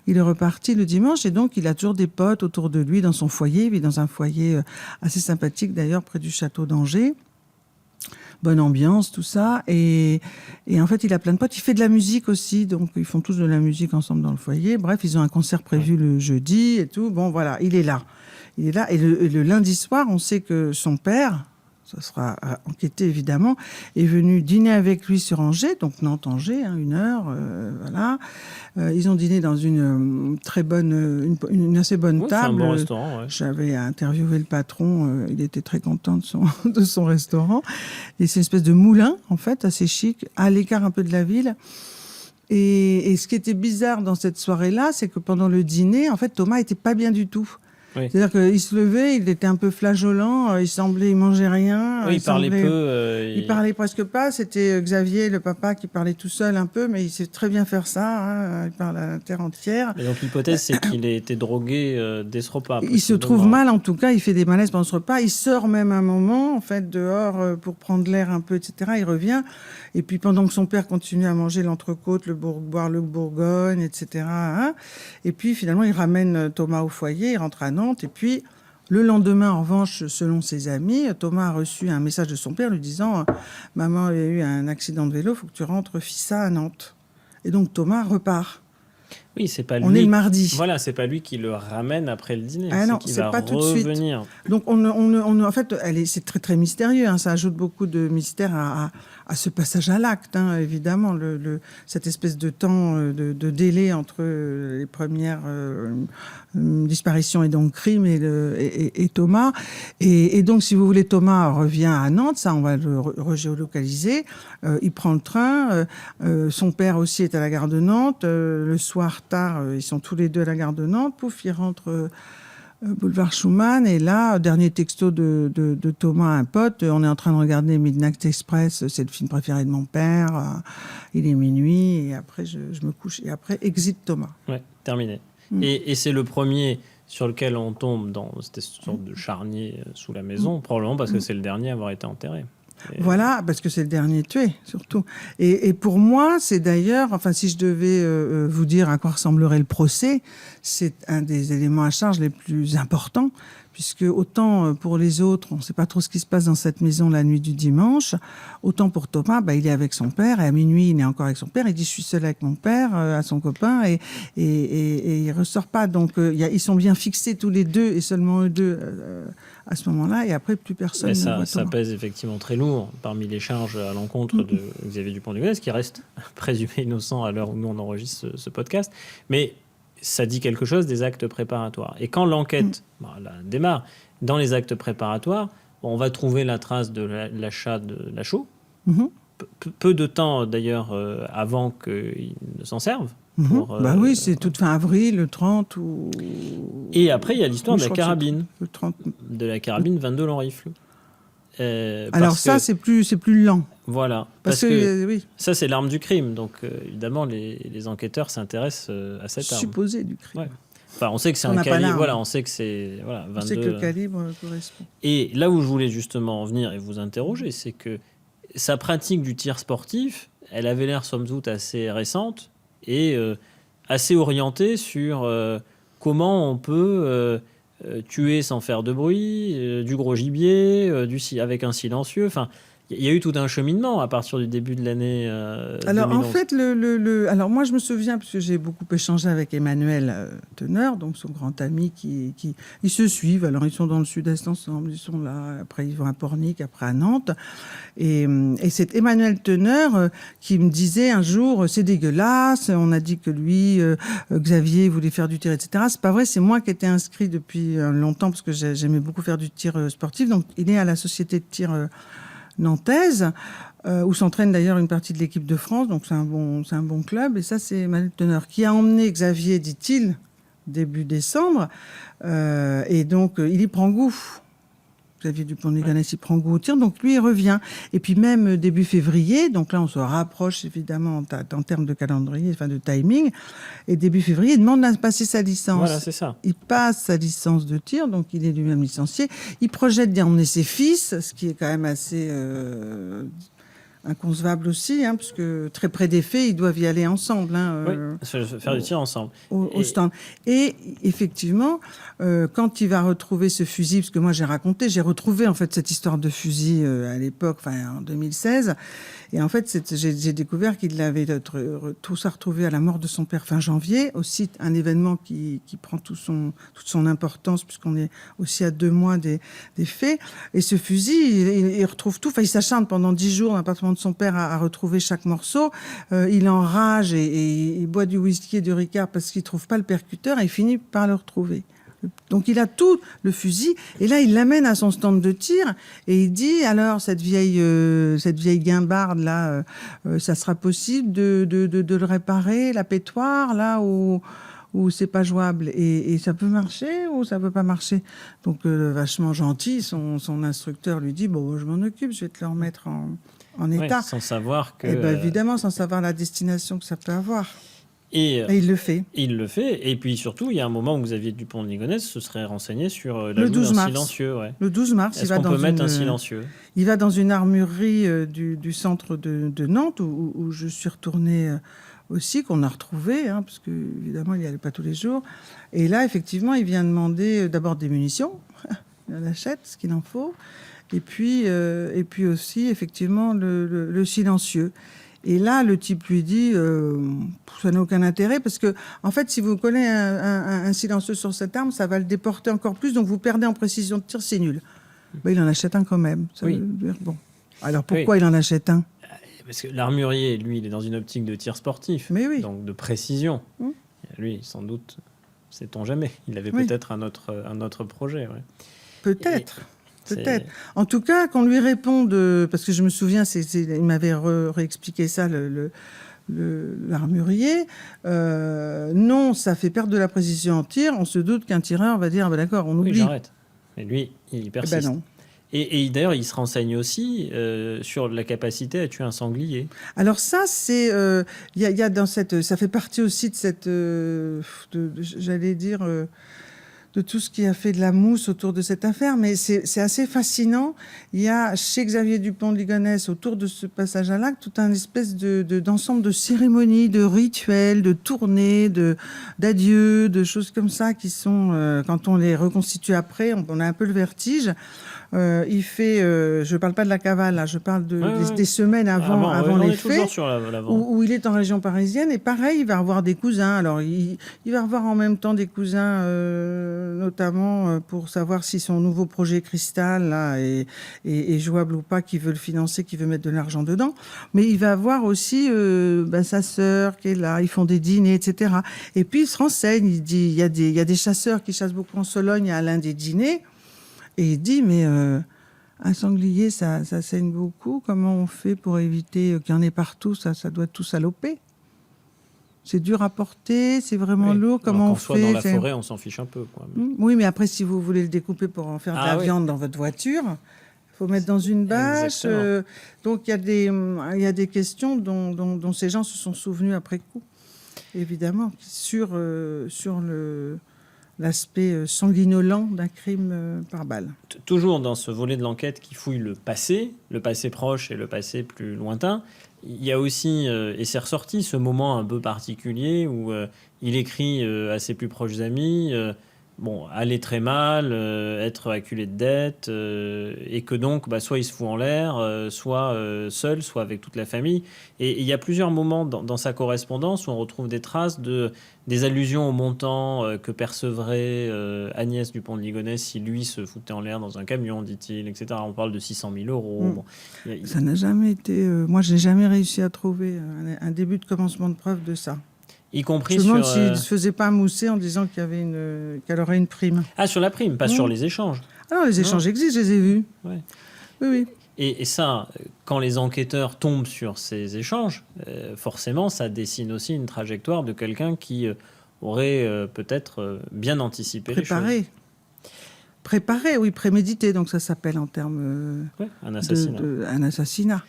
Il est reparti le dimanche, et donc il a toujours des potes autour de lui dans son foyer. Il vit dans un foyer assez sympathique, d'ailleurs, près du château d'Angers. Bonne ambiance, tout ça. Et en fait, il a plein de potes. Il fait de la musique aussi. Donc, ils font tous de la musique ensemble dans le foyer. Bref, ils ont un concert prévu le jeudi et tout. Bon, voilà, il est là. Il est là. Et le lundi soir, on sait que son père, ça sera enquêté évidemment, est venu dîner avec lui sur Angers, donc Nantes-Angers, 1 heure, voilà. Ils ont dîné dans une très bonne, une assez bonne table. C'est un bon restaurant, ouais. J'avais interviewé le patron, il était très content de son restaurant. Et c'est une espèce de moulin, en fait, assez chic, à l'écart un peu de la ville. Et ce qui était bizarre dans cette soirée-là, c'est que pendant le dîner, en fait, Thomas était pas bien du tout. Oui. C'est-à-dire qu'il se levait, il était un peu flageolant, il mangeait rien. Oui, il parlait peu. Il parlait presque pas. C'était Xavier, le papa, qui parlait tout seul un peu, mais il sait très bien faire ça. Il parle à la terre entière. Et donc l'hypothèse, c'est qu'il ait été drogué dès ce repas. Il se trouve mal, en tout cas. Il fait des malaises pendant ce repas. Il sort même un moment, en fait, dehors pour prendre l'air un peu, etc. Il revient. Et puis pendant que son père continue à manger l'entrecôte, boire le Bourgogne, etc. Et puis finalement, il ramène Thomas au foyer. Il rentre à Nantes. Et puis, le lendemain, en revanche, selon ses amis, Thomas a reçu un message de son père lui disant « Maman a eu un accident de vélo, il faut que tu rentres Fissa à Nantes. » Et donc, Thomas repart. Oui, c'est pas lui. On est le mardi. Voilà, c'est pas lui qui le ramène après le dîner. Ah non, c'est qu'il c'est va pas tout de suite. revenir. Donc, en fait, c'est très, très mystérieux. Ça ajoute beaucoup de mystère à ce passage à l'acte, évidemment. Cette espèce de temps, de délai entre les premières disparitions et donc crimes et Thomas. Et donc, si vous voulez, Thomas revient à Nantes. Ça, on va le regéolocaliser. Il prend le train. Son père aussi est à la gare de Nantes. Le soir, tard, ils sont tous les deux à la gare de Nantes. Pouf, ils rentrent boulevard Schumann. Et là, dernier texto de Thomas à un pote, on est en train de regarder Midnight Express, c'est le film préféré de mon père. Il est minuit et après, je me couche. Et après, exit Thomas. Ouais, terminé. Et c'est le premier sur lequel on tombe dans cette sorte de charnier sous la maison, probablement parce que c'est le dernier à avoir été enterré. Voilà, parce que c'est le dernier tué, surtout. Et pour moi, c'est d'ailleurs, enfin, si je devais vous dire à quoi ressemblerait le procès, c'est un des éléments à charge les plus importants, puisque autant pour les autres, on ne sait pas trop ce qui se passe dans cette maison la nuit du dimanche, autant pour Thomas, il est avec son père, et à minuit, il est encore avec son père, il dit « je suis seul avec mon père », à son copain, et il ne ressort pas. Donc, ils sont bien fixés tous les deux, et seulement eux deux à ce moment-là, et après, plus personne Mais ne voit ça Thomas. pèse effectivement très lourd parmi les charges à l'encontre de Xavier Dupont de Ligonnès, qui reste présumé innocent à l'heure où nous on enregistre ce podcast. Mais ça dit quelque chose des actes préparatoires. Et quand l'enquête démarre, dans les actes préparatoires, on va trouver la trace de l'achat de Lachaud, peu de temps d'ailleurs avant qu'il ne s'en serve. Oui, c'est toute fin avril, le 30 ou... Et après, il y a l'histoire de la je crois que carabine. le 30... De la carabine 22 long rifle. Alors ça, c'est plus lent. Voilà. Parce que oui. Ça, c'est l'arme du crime. Donc, évidemment, les enquêteurs s'intéressent à cette arme. Supposé du crime. Ouais. Enfin, on sait que c'est un calibre. Voilà, on sait que c'est 22. On sait que le calibre correspond. Et là où je voulais justement en venir et vous interroger, c'est que sa pratique du tir sportif, elle avait l'air somme toute assez récente et assez orientée sur comment on peut tuer sans faire de bruit, du gros gibier, avec un silencieux. Enfin, il y a eu tout un cheminement à partir du début de l'année 2011. En fait, alors moi je me souviens, parce que j'ai beaucoup échangé avec Emmanuel Teneur, donc son grand ami, qui ils se suivent. Alors ils sont dans le sud-est ensemble, ils sont là, après ils vont à Pornic, après à Nantes. Et c'est Emmanuel Teneur qui me disait un jour, c'est dégueulasse, on a dit que lui, Xavier, voulait faire du tir, etc. C'est pas vrai, c'est moi qui étais inscrit depuis longtemps, parce que j'aimais beaucoup faire du tir sportif. Donc il est à la société de tir nantaise, où s'entraîne d'ailleurs une partie de l'équipe de France, donc c'est un bon club. Et ça, c'est Emmanuel Teneur qui a emmené Xavier, dit-il, début décembre, et donc il y prend goût. Xavier Dupont de Ligonnès, il prend goût au tir, donc lui, il revient. Et puis même début février, donc là, on se rapproche évidemment en termes de calendrier, enfin de timing, et début février, il demande à passer sa licence. Voilà, c'est ça. Il passe sa licence de tir, donc il est lui-même licencié. Il projette d'y emmener ses fils, ce qui est quand même assez inconcevable aussi, parce que très près des faits, ils doivent y aller ensemble. Faire du tir ensemble. Au stand. Et effectivement, quand il va retrouver ce fusil, parce que moi j'ai retrouvé en fait cette histoire de fusil à l'époque, en 2016, et en fait j'ai découvert qu'il l'avait tout ça retrouvé à la mort de son père fin janvier, aussi un événement qui prend toute son importance, puisqu'on est aussi à 2 mois des faits. Et ce fusil, il retrouve tout, il s'acharne pendant 10 jours dans l'appartement de son père à retrouver chaque morceau. Il enrage et il boit du whisky et du Ricard parce qu'il trouve pas le percuteur, et il finit par le retrouver. Donc il a tout le fusil, et là il l'amène à son stand de tir et il dit, alors cette vieille guimbarde là, ça sera possible de le réparer, la pétoire là où c'est pas jouable, et ça peut marcher ou ça peut pas marcher. Donc vachement gentil, son instructeur lui dit, bon, je m'en occupe, je vais te le remettre en état. Sans savoir que... évidemment, sans savoir la destination que ça peut avoir. Et il le fait. Il le fait. Et puis surtout, il y a un moment où Xavier Dupont de Ligonnès se serait renseigné sur le 12 mars. silencieux. Ouais. Le 12 mars, Est-ce qu'on peut mettre un silencieux ? Il va dans une armurerie du centre de Nantes, où je suis retournée aussi, qu'on a retrouvé, parce que évidemment, il n'y allait pas tous les jours. Et là, effectivement, il vient demander d'abord des munitions. Il en achète ce qu'il en faut. Et puis aussi, effectivement, le silencieux. Et là, le type lui dit, ça n'a aucun intérêt, parce que, en fait, si vous collez un silencieux sur cette arme, ça va le déporter encore plus, donc vous perdez en précision de tir, c'est nul. Il en achète un quand même. Ça veut dire, bon. Alors pourquoi il en achète un ? Parce que l'armurier, lui, il est dans une optique de tir sportif, donc de précision. Lui, sans doute, sait-on jamais, il avait peut-être un autre projet. Ouais. Peut-être. Peut-être. En tout cas, qu'on lui réponde, parce que je me souviens, il m'avait réexpliqué ça, l'armurier. Non, ça fait perdre de la précision en tir. On se doute qu'un tireur va dire, d'accord, on oublie. Oui, j'arrête. Mais lui, il persiste. Non. Et d'ailleurs, il se renseigne aussi sur la capacité à tuer un sanglier. Alors ça, c'est, y a dans ça fait partie aussi de cette, j'allais dire. tout ce qui a fait de la mousse autour de cette affaire, mais c'est assez fascinant. Il y a chez Xavier Dupont de Ligonnès, autour de ce passage à l'acte, tout un espèce d'ensemble de cérémonies, de rituels, de tournées, d'adieux, de choses comme ça qui sont, quand on les reconstitue après, on a un peu le vertige. Il fait, je parle pas de la cavale, là, je parle des semaines avant les faits, où il est en région parisienne. Et pareil, il va avoir des cousins. Alors, il va avoir en même temps des cousins, notamment pour savoir si son nouveau projet Cristal là, est jouable ou pas, qui veut le financer, qui veut mettre de l'argent dedans. Mais il va avoir aussi sa sœur qui est là. Ils font des dîners, etc. Et puis, il se renseigne. Il dit, il y a des chasseurs qui chassent beaucoup en Sologne à l'un des dîners. Et il dit, mais un sanglier, ça saigne beaucoup. Comment on fait pour éviter qu'il y en ait partout? Ça doit tout saloper. C'est dur à porter, c'est vraiment lourd. Comment on fait? Quand on soit dans la forêt, on s'en fiche un peu, quoi. Oui, mais après, si vous voulez le découper pour en faire de la viande dans votre voiture, il faut mettre dans une bâche. Donc, il y a des questions dont ces gens se sont souvenus après coup, évidemment, sur l'aspect sanguinolent d'un crime par balle. Toujours dans ce volet de l'enquête qui fouille le passé proche et le passé plus lointain, il y a aussi, et c'est ressorti, ce moment un peu particulier où il écrit à ses plus proches amis aller très mal, être acculé de dettes, et que donc, soit il se fout en l'air, soit seul, soit avec toute la famille. Et il y a plusieurs moments dans sa correspondance où on retrouve des traces des allusions au montant que percevrait Agnès Dupont de Ligonnès si lui se foutait en l'air dans un camion, dit-il, etc. On parle de 600 000 euros. Ça n'a jamais été... moi, je n'ai jamais réussi à trouver un début de commencement de preuve de ça. Y compris je me demande s'il ne se faisait pas mousser en disant qu'elle aurait une prime. Ah, sur la prime, pas sur les échanges. Ah non, les échanges existent, je les ai vus. Ouais. Oui. Et ça, quand les enquêteurs tombent sur ces échanges, forcément, ça dessine aussi une trajectoire de quelqu'un qui aurait peut-être bien anticipé les choses. Préparé, oui, prémédité, donc ça s'appelle en termes un assassinat. Un assassinat.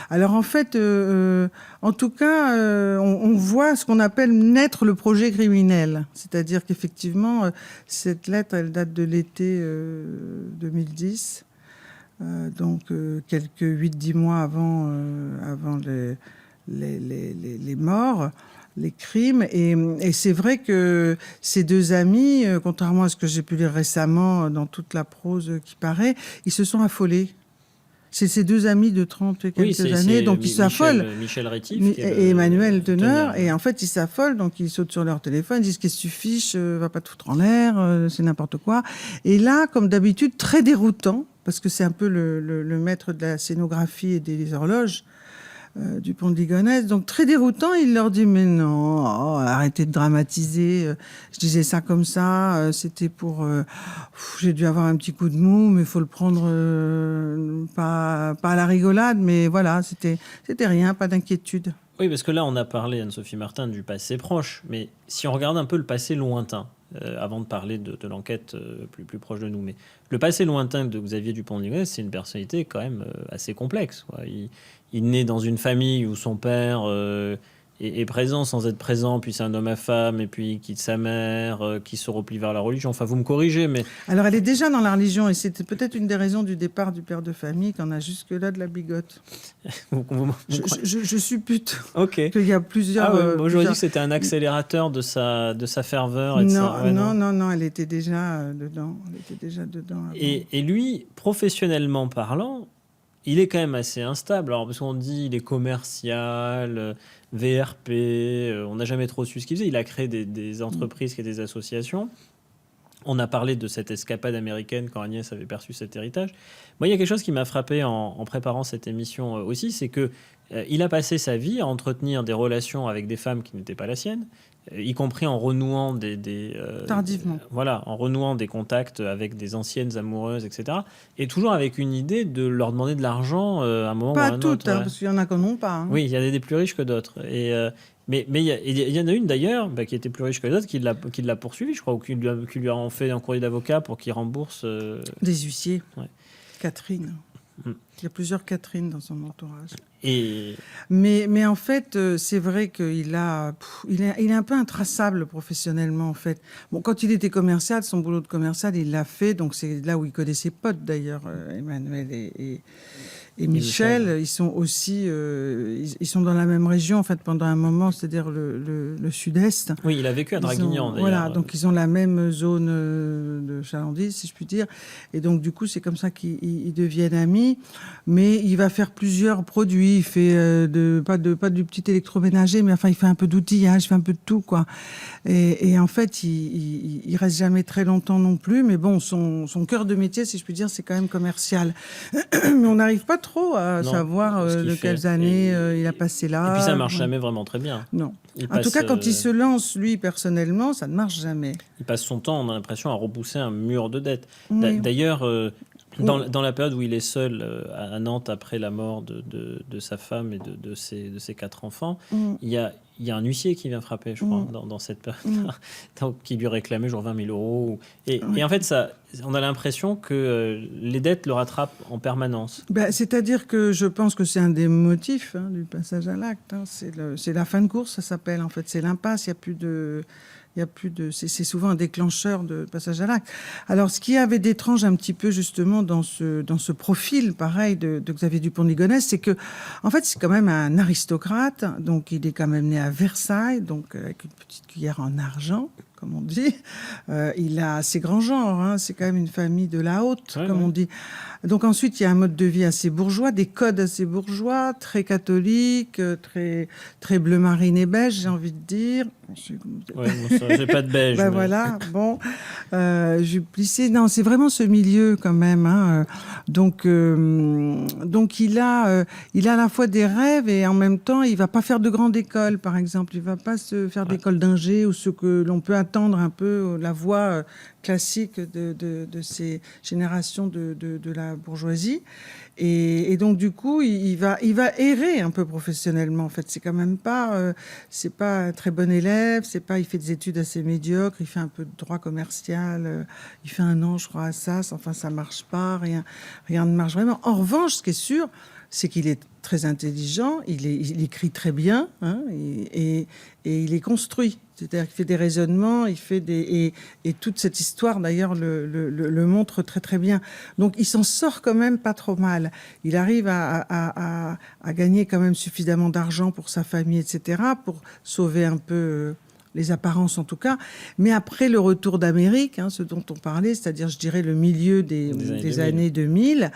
Alors en fait, en tout cas, on voit ce qu'on appelle naître le projet criminel. C'est-à-dire qu'effectivement, cette lettre, elle date de l'été 2010, donc quelques 8-10 mois avant les morts. Les crimes. Et c'est vrai que ces deux amis, contrairement à ce que j'ai pu lire récemment dans toute la prose qui paraît, ils se sont affolés. C'est ces deux amis de 30 et quelques années, donc ils s'affolent. Michel Rétif et Emmanuel Teneur. Et en fait, ils s'affolent, donc ils sautent sur leur téléphone, ils disent qu'est-ce que tu fiches, va pas te foutre en l'air, c'est n'importe quoi. Et là, comme d'habitude, très déroutant, parce que c'est un peu le maître de la scénographie et des horloges, Dupont de Ligonnès. Donc, très déroutant, il leur dit « Mais non, arrêtez de dramatiser. Je disais ça comme ça. C'était pour... j'ai dû avoir un petit coup de mou, mais il faut le prendre pas à la rigolade. Mais voilà, c'était rien, pas d'inquiétude. » Oui, parce que là, on a parlé, Anne-Sophie Martin, du passé proche. Mais si on regarde un peu le passé lointain, avant de parler de l'enquête plus proche de nous, mais le passé lointain de Xavier Dupont de Ligonnès, c'est une personnalité quand même assez complexe, quoi. Il naît dans une famille où son père est présent sans être présent, puis c'est un homme à femme, et puis il quitte sa mère, qui se replie vers la religion. Enfin, vous me corrigez, mais... Alors, elle est déjà dans la religion, et c'était peut-être une des raisons du départ du père de famille, qu'on a jusque-là de la bigote. Je suppute qu'il y a plusieurs... moi, j'aurais dit que c'était un accélérateur de sa ferveur. Et non, elle était déjà dedans. Et lui, professionnellement parlant, il est quand même assez instable. Alors, parce qu'on dit il est commercial, VRP, on n'a jamais trop su ce qu'il faisait. Il a créé des entreprises et des associations. On a parlé de cette escapade américaine quand Agnès avait perçu cet héritage. Moi, il y a quelque chose qui m'a frappé en préparant cette émission aussi, c'est que il a passé sa vie à entretenir des relations avec des femmes qui n'étaient pas la sienne, y compris en renouant tardivement. En renouant des contacts avec des anciennes amoureuses, etc. Et toujours avec une idée de leur demander de l'argent à un moment ou à un autre. Pas toutes, parce qu'il y en a qui n'en ont pas. Oui, il y a des plus riches que d'autres. Mais il y en a une d'ailleurs qui était plus riche que d'autres, qui l'a poursuivi, je crois, ou qui lui a fait un courrier d'avocat pour qu'il rembourse... Des huissiers. Ouais. Catherine. Il y a plusieurs Catherine dans son entourage. Et Mais en fait, c'est vrai qu'il il est un peu intraçable professionnellement, en fait. Bon, quand il était commercial, son boulot de commercial, il l'a fait. Donc, c'est là où il connaît ses potes, d'ailleurs, Emmanuel et Michel. Ils sont aussi... ils sont dans la même région, en fait, pendant un moment, c'est-à-dire le sud-est. oui, il a vécu à Draguignan, d'ailleurs. Voilà, donc ils ont la même zone de chalandise, si je puis dire. Et donc, du coup, c'est comme ça qu'ils deviennent amis. Mais il va faire plusieurs produits. Il fait pas du petit électroménager, mais enfin, il fait un peu d'outillage, il fait un peu de tout, quoi. Et en fait, il reste jamais très longtemps non plus. Mais bon, son cœur de métier, si je puis dire, c'est quand même commercial. Mais on n'arrive pas trop à savoir ce qu'il de fait. quelles années il a passé là. Et puis ça marche jamais vraiment très bien. Non. Il En tout passe, cas, quand il se lance, lui, personnellement, ça ne marche jamais. il passe son temps, on a l'impression, à repousser un mur de dettes. Oui. D'ailleurs, dans la période où il est seul à Nantes après la mort de sa femme et de ses 4 enfants, il y a un huissier qui vient frapper, je crois, dans cette période-là, donc, qui lui réclamait genre 20 000 euros. Et en fait, on a l'impression que les dettes le rattrapent en permanence. C'est-à-dire que je pense que c'est un des motifs du passage à l'acte. C'est la fin de course, ça s'appelle. En fait, c'est l'impasse. Il y a plus de. C'est souvent un déclencheur de passage à l'acte. Alors, ce qui avait d'étrange un petit peu justement dans ce profil, pareil, de Xavier Dupont de Ligonnès, c'est que, en fait, c'est quand même un aristocrate. Donc, il est quand même né à Versailles, donc avec une petite cuillère en argent, comme on dit. Il a assez grand genre. C'est quand même une famille de la haute, comme on dit. Donc ensuite, il y a un mode de vie assez bourgeois, des codes assez bourgeois, très catholiques, très bleu marine et beige, j'ai envie de dire. Ouais, j'ai pas de beige. mais... Voilà, bon. Je plissais. Non, c'est vraiment ce milieu quand même. Donc il a à la fois des rêves et en même temps, il va pas faire de grande école, par exemple. Il va pas se faire d'école d'ingé ou ce que l'on peut attendre un peu la voie classique de ces générations de la bourgeoisie. Et donc, du coup, il va errer un peu professionnellement. En fait, c'est quand même pas, c'est pas un très bon élève. Il fait des études assez médiocres. Il fait un peu de droit commercial. Il fait 1 an, je crois, à SAS. Enfin, ça marche pas. Rien ne marche vraiment. En revanche, ce qui est sûr, c'est qu'il est très intelligent. Il écrit très bien, et il est construit. C'est-à-dire qu'il fait des raisonnements, et toute cette histoire d'ailleurs le montre très très bien. Donc il s'en sort quand même pas trop mal. Il arrive à gagner quand même suffisamment d'argent pour sa famille, etc., pour sauver un peu les apparences en tout cas. Mais après le retour d'Amérique, ce dont on parlait, c'est-à-dire je dirais le milieu des années 2000.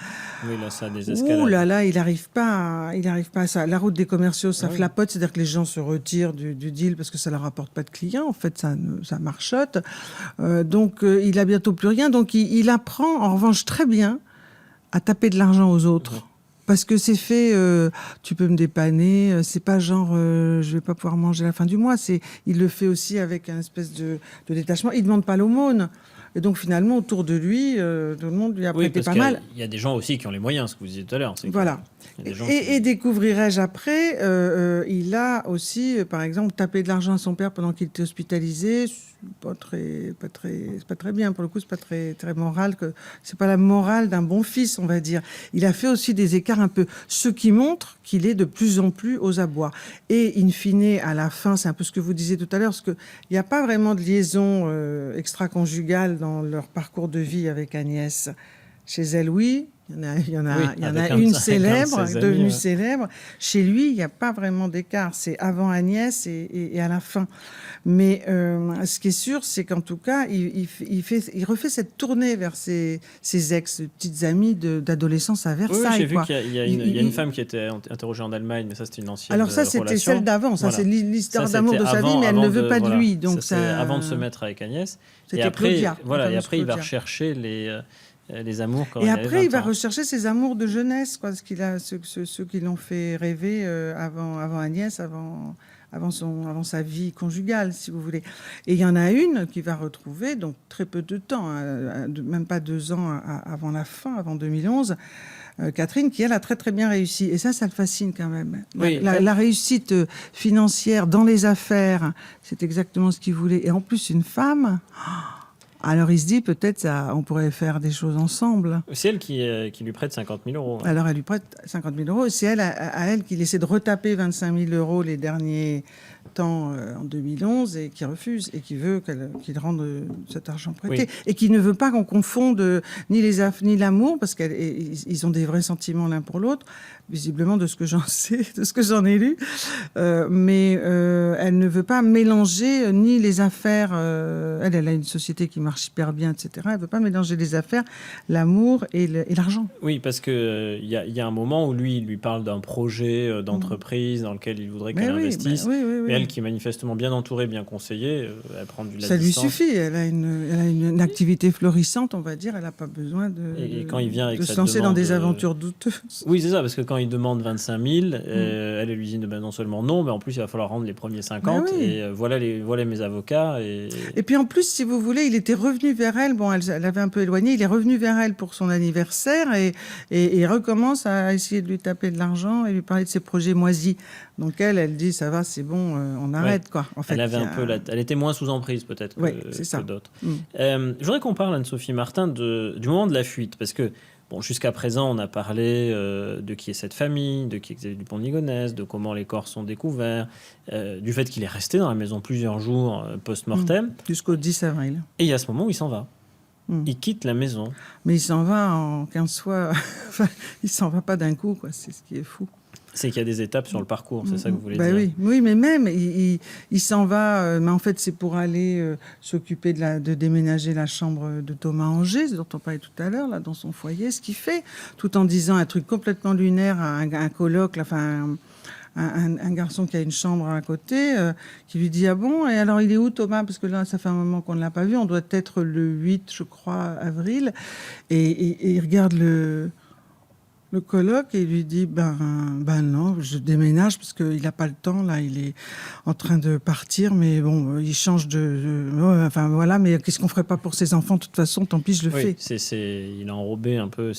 Oui, là ça a des escalades. Ouh là là, il n'arrive pas à ça. La route des commerciaux, ça flapote, c'est-à-dire que les gens se retirent du deal parce que ça leur apporte pas de clients. En fait, ça marchote. Donc il a bientôt plus rien. Donc il apprend en revanche très bien à taper de l'argent aux autres. Parce que c'est fait, tu peux me dépanner, c'est pas genre je vais pas pouvoir manger à la fin du mois, il le fait aussi avec un espèce de détachement, il demande pas l'aumône. Et donc finalement, autour de lui, tout le monde lui a prêté pas mal. Il y a des gens aussi qui ont les moyens, ce que vous disiez tout à l'heure. Voilà. Et découvrirai-je après, il a aussi, par exemple, tapé de l'argent à son père pendant qu'il était hospitalisé. C'est pas très bien. Pour le coup, c'est pas très, très moral. C'est pas la morale d'un bon fils, on va dire. Il a fait aussi des écarts un peu, ce qui montre qu'il est de plus en plus aux abois. Et in fine, à la fin, c'est un peu ce que vous disiez tout à l'heure, parce qu'il n'y a pas vraiment de liaison extra-conjugale dans leur parcours de vie avec Agnès. Chez elle, oui. Il y en a une célèbre, devenue célèbre. Chez lui, il n'y a pas vraiment d'écart. C'est avant Agnès et à la fin. Mais ce qui est sûr, c'est qu'en tout cas, il refait cette tournée vers ses petites amies d'adolescence à Versailles. Oui, j'ai vu qu'il y a une femme qui était interrogée en Allemagne, mais ça, c'était une ancienne relation. Alors ça, c'était celle d'avant. Ça, c'est l'histoire d'amour de sa vie, mais elle ne veut pas de lui. Donc ça, avant de se mettre avec Agnès. C'était et après, Claudia. Voilà, et après, il va rechercher les amours quand et il après, avait 20 il va ans. rechercher ses amours de jeunesse, quoi, ceux qui l'ont fait rêver avant Agnès, avant sa vie conjugale, si vous voulez. Et il y en a une qui va retrouver, donc très peu de temps, même pas 2 ans avant la fin, avant 2011, Catherine, qui elle a très très bien réussi. Et ça le fascine quand même. La réussite financière dans les affaires, c'est exactement ce qu'il voulait. Et en plus, une femme... Alors il se dit peut-être on pourrait faire des choses ensemble. C'est elle qui lui prête 50 000 euros. Alors elle lui prête 50 000 euros. C'est elle, à elle qu'il essaie de retaper 25 000 euros les derniers temps en 2011 et qui refuse et qui veut qu'il rende cet argent prêté. Oui. Et qui ne veut pas qu'on confonde ni l'amour, parce qu'ils ont des vrais sentiments l'un pour l'autre, visiblement de ce que j'en sais, de ce que j'en ai lu. Mais elle ne veut pas mélanger ni les affaires. Elle a une société qui marche hyper bien, etc. Elle ne veut pas mélanger les affaires, l'amour et l'argent. Oui, parce que il y a un moment où il lui parle d'un projet d'entreprise dans lequel il voudrait qu'elle investisse. Mais elle, qui est manifestement bien entourée, bien conseillée, elle prend de la Ça distance. lui suffit. Elle a une activité florissante, on va dire. Elle n'a pas besoin Et quand il vient avec de se cette lancer dans demande, des aventures douteuses. Oui, c'est ça, parce que quand il demande 25 000, elle lui dit non seulement non, mais en plus il va falloir rendre les premiers 50. Oui. Et voilà mes avocats. Et puis en plus, si vous voulez, il était revenu vers elle. Bon, elle avait un peu éloigné. Il est revenu vers elle pour son anniversaire et recommence à essayer de lui taper de l'argent et lui parler de ses projets moisis. Donc elle dit ça va, c'est bon, on arrête quoi. En fait, elle était moins sous emprise peut-être que d'autres. Je voudrais qu'on parle, Anne-Sophie Martin, du moment de la fuite, parce que jusqu'à présent, on a parlé de qui est cette famille, de qui est Xavier Dupont de Ligonnès, de comment les corps sont découverts, du fait qu'il est resté dans la maison plusieurs jours post-mortem. Jusqu'au 10 avril. Et il y a ce moment où il s'en va. Il quitte la maison. Mais il s'en va en 15 fois. Il s'en va pas d'un coup, quoi. C'est ce qui est fou. C'est qu'il y a des étapes sur le parcours, c'est ça que vous voulez dire? Oui, mais même, il s'en va, mais en fait, c'est pour aller s'occuper de déménager la chambre de Thomas Angers, dont on parlait tout à l'heure, là, dans son foyer, ce qu'il fait, tout en disant un truc complètement lunaire à un coloc, là, enfin, un garçon qui a une chambre à côté, qui lui dit « Ah bon, et alors il est où Thomas ?» Parce que là, ça fait un moment qu'on ne l'a pas vu, on doit être le 8, je crois, avril, et il regarde le coloc et il lui dit ben non, je déménage parce qu'il n'a pas le temps, là il est en train de partir, mais bon, il change enfin voilà, mais qu'est-ce qu'on ferait pas pour ses enfants? De toute façon, tant pis, je le fais. Il a enrobé un peu.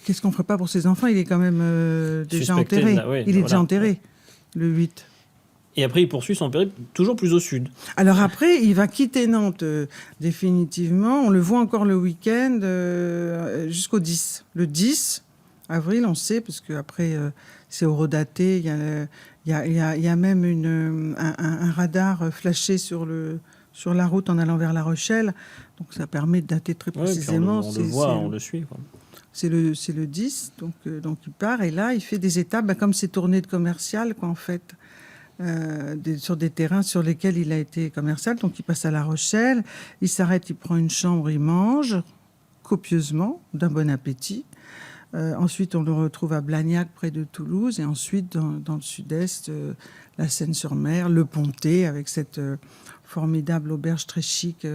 Qu'est-ce qu'on ferait pas pour ses enfants? Il est quand même déjà enterré. Il est déjà enterré, le 8. Et après, il poursuit son périple toujours plus au sud. Alors après, il va quitter Nantes définitivement. On le voit encore le week-end jusqu'au 10. Le 10 avril, on sait, parce qu'après, c'est horodaté. Il y a même un radar flashé sur la route en allant vers La Rochelle. Donc ça permet de dater très précisément. On le voit, on le suit, quoi. C'est le 10, donc il part. Et là, il fait des étapes, comme ses tournées de commercial, quoi, en fait. Sur des terrains sur lesquels il a été commercial. Donc il passe à La Rochelle, il s'arrête, il prend une chambre, il mange copieusement, d'un bon appétit. Ensuite, on le retrouve à Blagnac, près de Toulouse, et ensuite dans le sud-est, la Seine-sur-Mer, le Pontet, avec cette formidable auberge très chic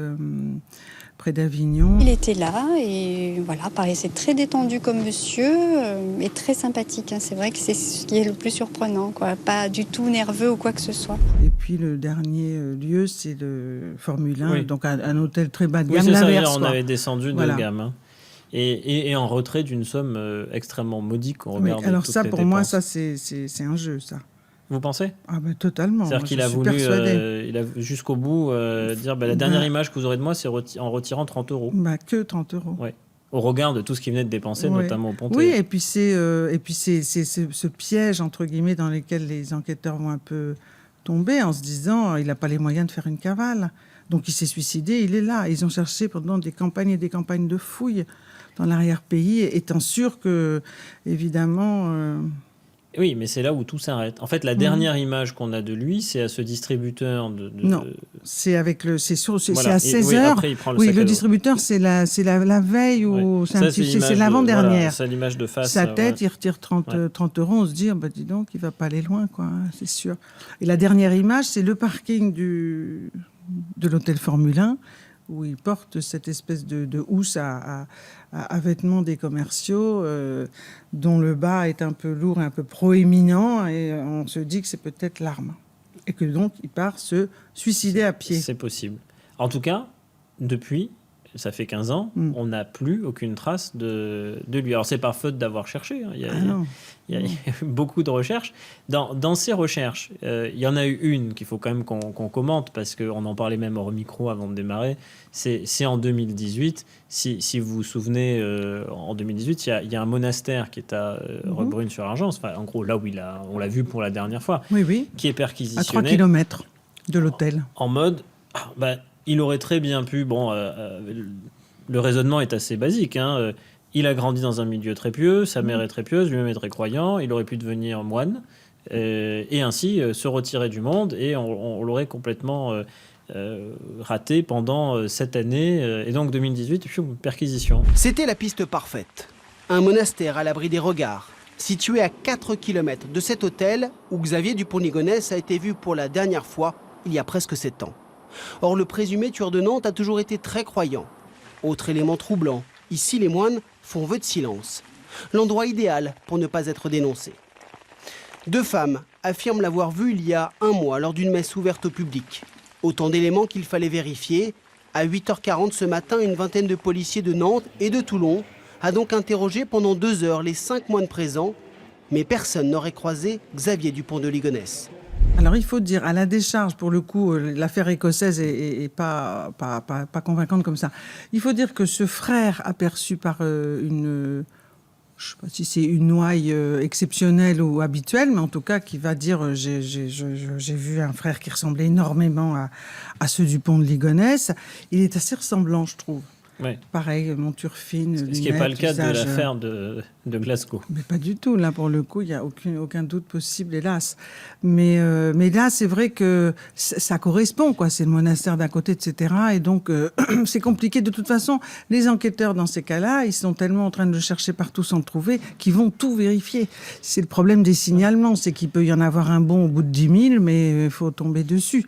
près d'Avignon. Il était là et voilà, paraissait très détendu comme monsieur et très sympathique. C'est vrai que c'est ce qui est le plus surprenant, quoi. Pas du tout nerveux ou quoi que ce soit. Et puis le dernier lieu, c'est le Formule 1, donc un hôtel très bas de gamme. Oui, c'est l'inverse, ça, on avait descendu de gamme. Hein. Et en retrait d'une somme extrêmement modique au regard de alors toutes ça, les pour dépenses. moi, ça c'est un jeu, ça. Vous pensez? Ah ben totalement. C'est-à-dire qu'il a voulu, il a jusqu'au bout dire la dernière image que vous aurez de moi, c'est en retirant 30 euros. Que 30 euros. Ouais. Au regard de tout ce qu'il venait de dépenser, notamment au Pontet. Oui, et puis c'est ce piège entre guillemets dans lequel les enquêteurs vont un peu tomber en se disant il n'a pas les moyens de faire une cavale. Donc il s'est suicidé, il est là. Ils ont cherché pendant des campagnes et des campagnes de fouilles dans l'arrière-pays, étant sûr que évidemment. Oui, mais c'est là où tout s'arrête. En fait, la dernière image qu'on a de lui, c'est à ce distributeur Non, c'est avec c'est à 16h. Oui, après, il prend le distributeur, c'est la veille ou c'est l'avant-dernière. C'est l'image de face. Sa tête, il retire 30 euros. On se dit, dis donc, il va pas aller loin, quoi. C'est sûr. Et la dernière image, c'est le parking de l'hôtel Formule 1, où il porte cette espèce de housse à vêtements des commerciaux, dont le bas est un peu lourd et un peu proéminent, et on se dit que c'est peut-être l'arme. Et que donc, il part se suicider à pied. C'est possible. En tout cas, depuis, ça fait 15 ans, on n'a plus aucune trace de lui. Alors, c'est par faute d'avoir cherché. Hein. Il y a eu beaucoup de recherches. Dans ces recherches, il y en a eu une qu'il faut quand même qu'on commente, parce qu'on en parlait même hors micro avant de démarrer. C'est en 2018. Si vous vous souvenez, en 2018, il y a un monastère qui est à Roquebrune-sur-Argence, en gros, là où on l'a vu pour la dernière fois, qui est perquisitionné. À 3 km de l'hôtel. En mode... il aurait très bien pu... le raisonnement est assez basique. Hein, il a grandi dans un milieu très pieux, sa mère est très pieuse, lui-même est très croyant, il aurait pu devenir moine et ainsi se retirer du monde, et on l'aurait complètement raté pendant cette année. Et donc 2018, perquisition. C'était la piste parfaite. Un monastère à l'abri des regards, situé à 4 km de cet hôtel où Xavier Dupont de Ligonnès a été vu pour la dernière fois il y a presque 7 ans. Or, le présumé tueur de Nantes a toujours été très croyant. Autre élément troublant, ici les moines font vœu de silence. L'endroit idéal pour ne pas être dénoncé. 2 femmes affirment l'avoir vu il y a 1 mois lors d'une messe ouverte au public. Autant d'éléments qu'il fallait vérifier. À 8h40 ce matin, une vingtaine de policiers de Nantes et de Toulon a donc interrogé pendant 2 heures les 5 moines présents. Mais personne n'aurait croisé Xavier Dupont de Ligonnès. Alors il faut dire, à la décharge, pour le coup, l'affaire écossaise est pas convaincante comme ça. Il faut dire que ce frère aperçu par une... Je ne sais pas si c'est une ouaille exceptionnelle ou habituelle, mais en tout cas qui va dire j'ai vu un frère qui ressemblait énormément à ceux du pont de Ligonnès. Il est assez ressemblant, je trouve. Oui. Pareil, monture fine, lunettes, ce qui n'est pas le cas visage, de l'affaire de Glasgow. Mais pas du tout. Là, pour le coup, il n'y a aucun doute possible, hélas. Mais là, c'est vrai que ça correspond, quoi. C'est le monastère d'à côté, etc. Et donc, c'est compliqué. De toute façon, les enquêteurs, dans ces cas-là, ils sont tellement en train de le chercher partout sans le trouver qu'ils vont tout vérifier. C'est le problème des signalements. C'est qu'il peut y en avoir un bon au bout de 10 000, mais il faut tomber dessus.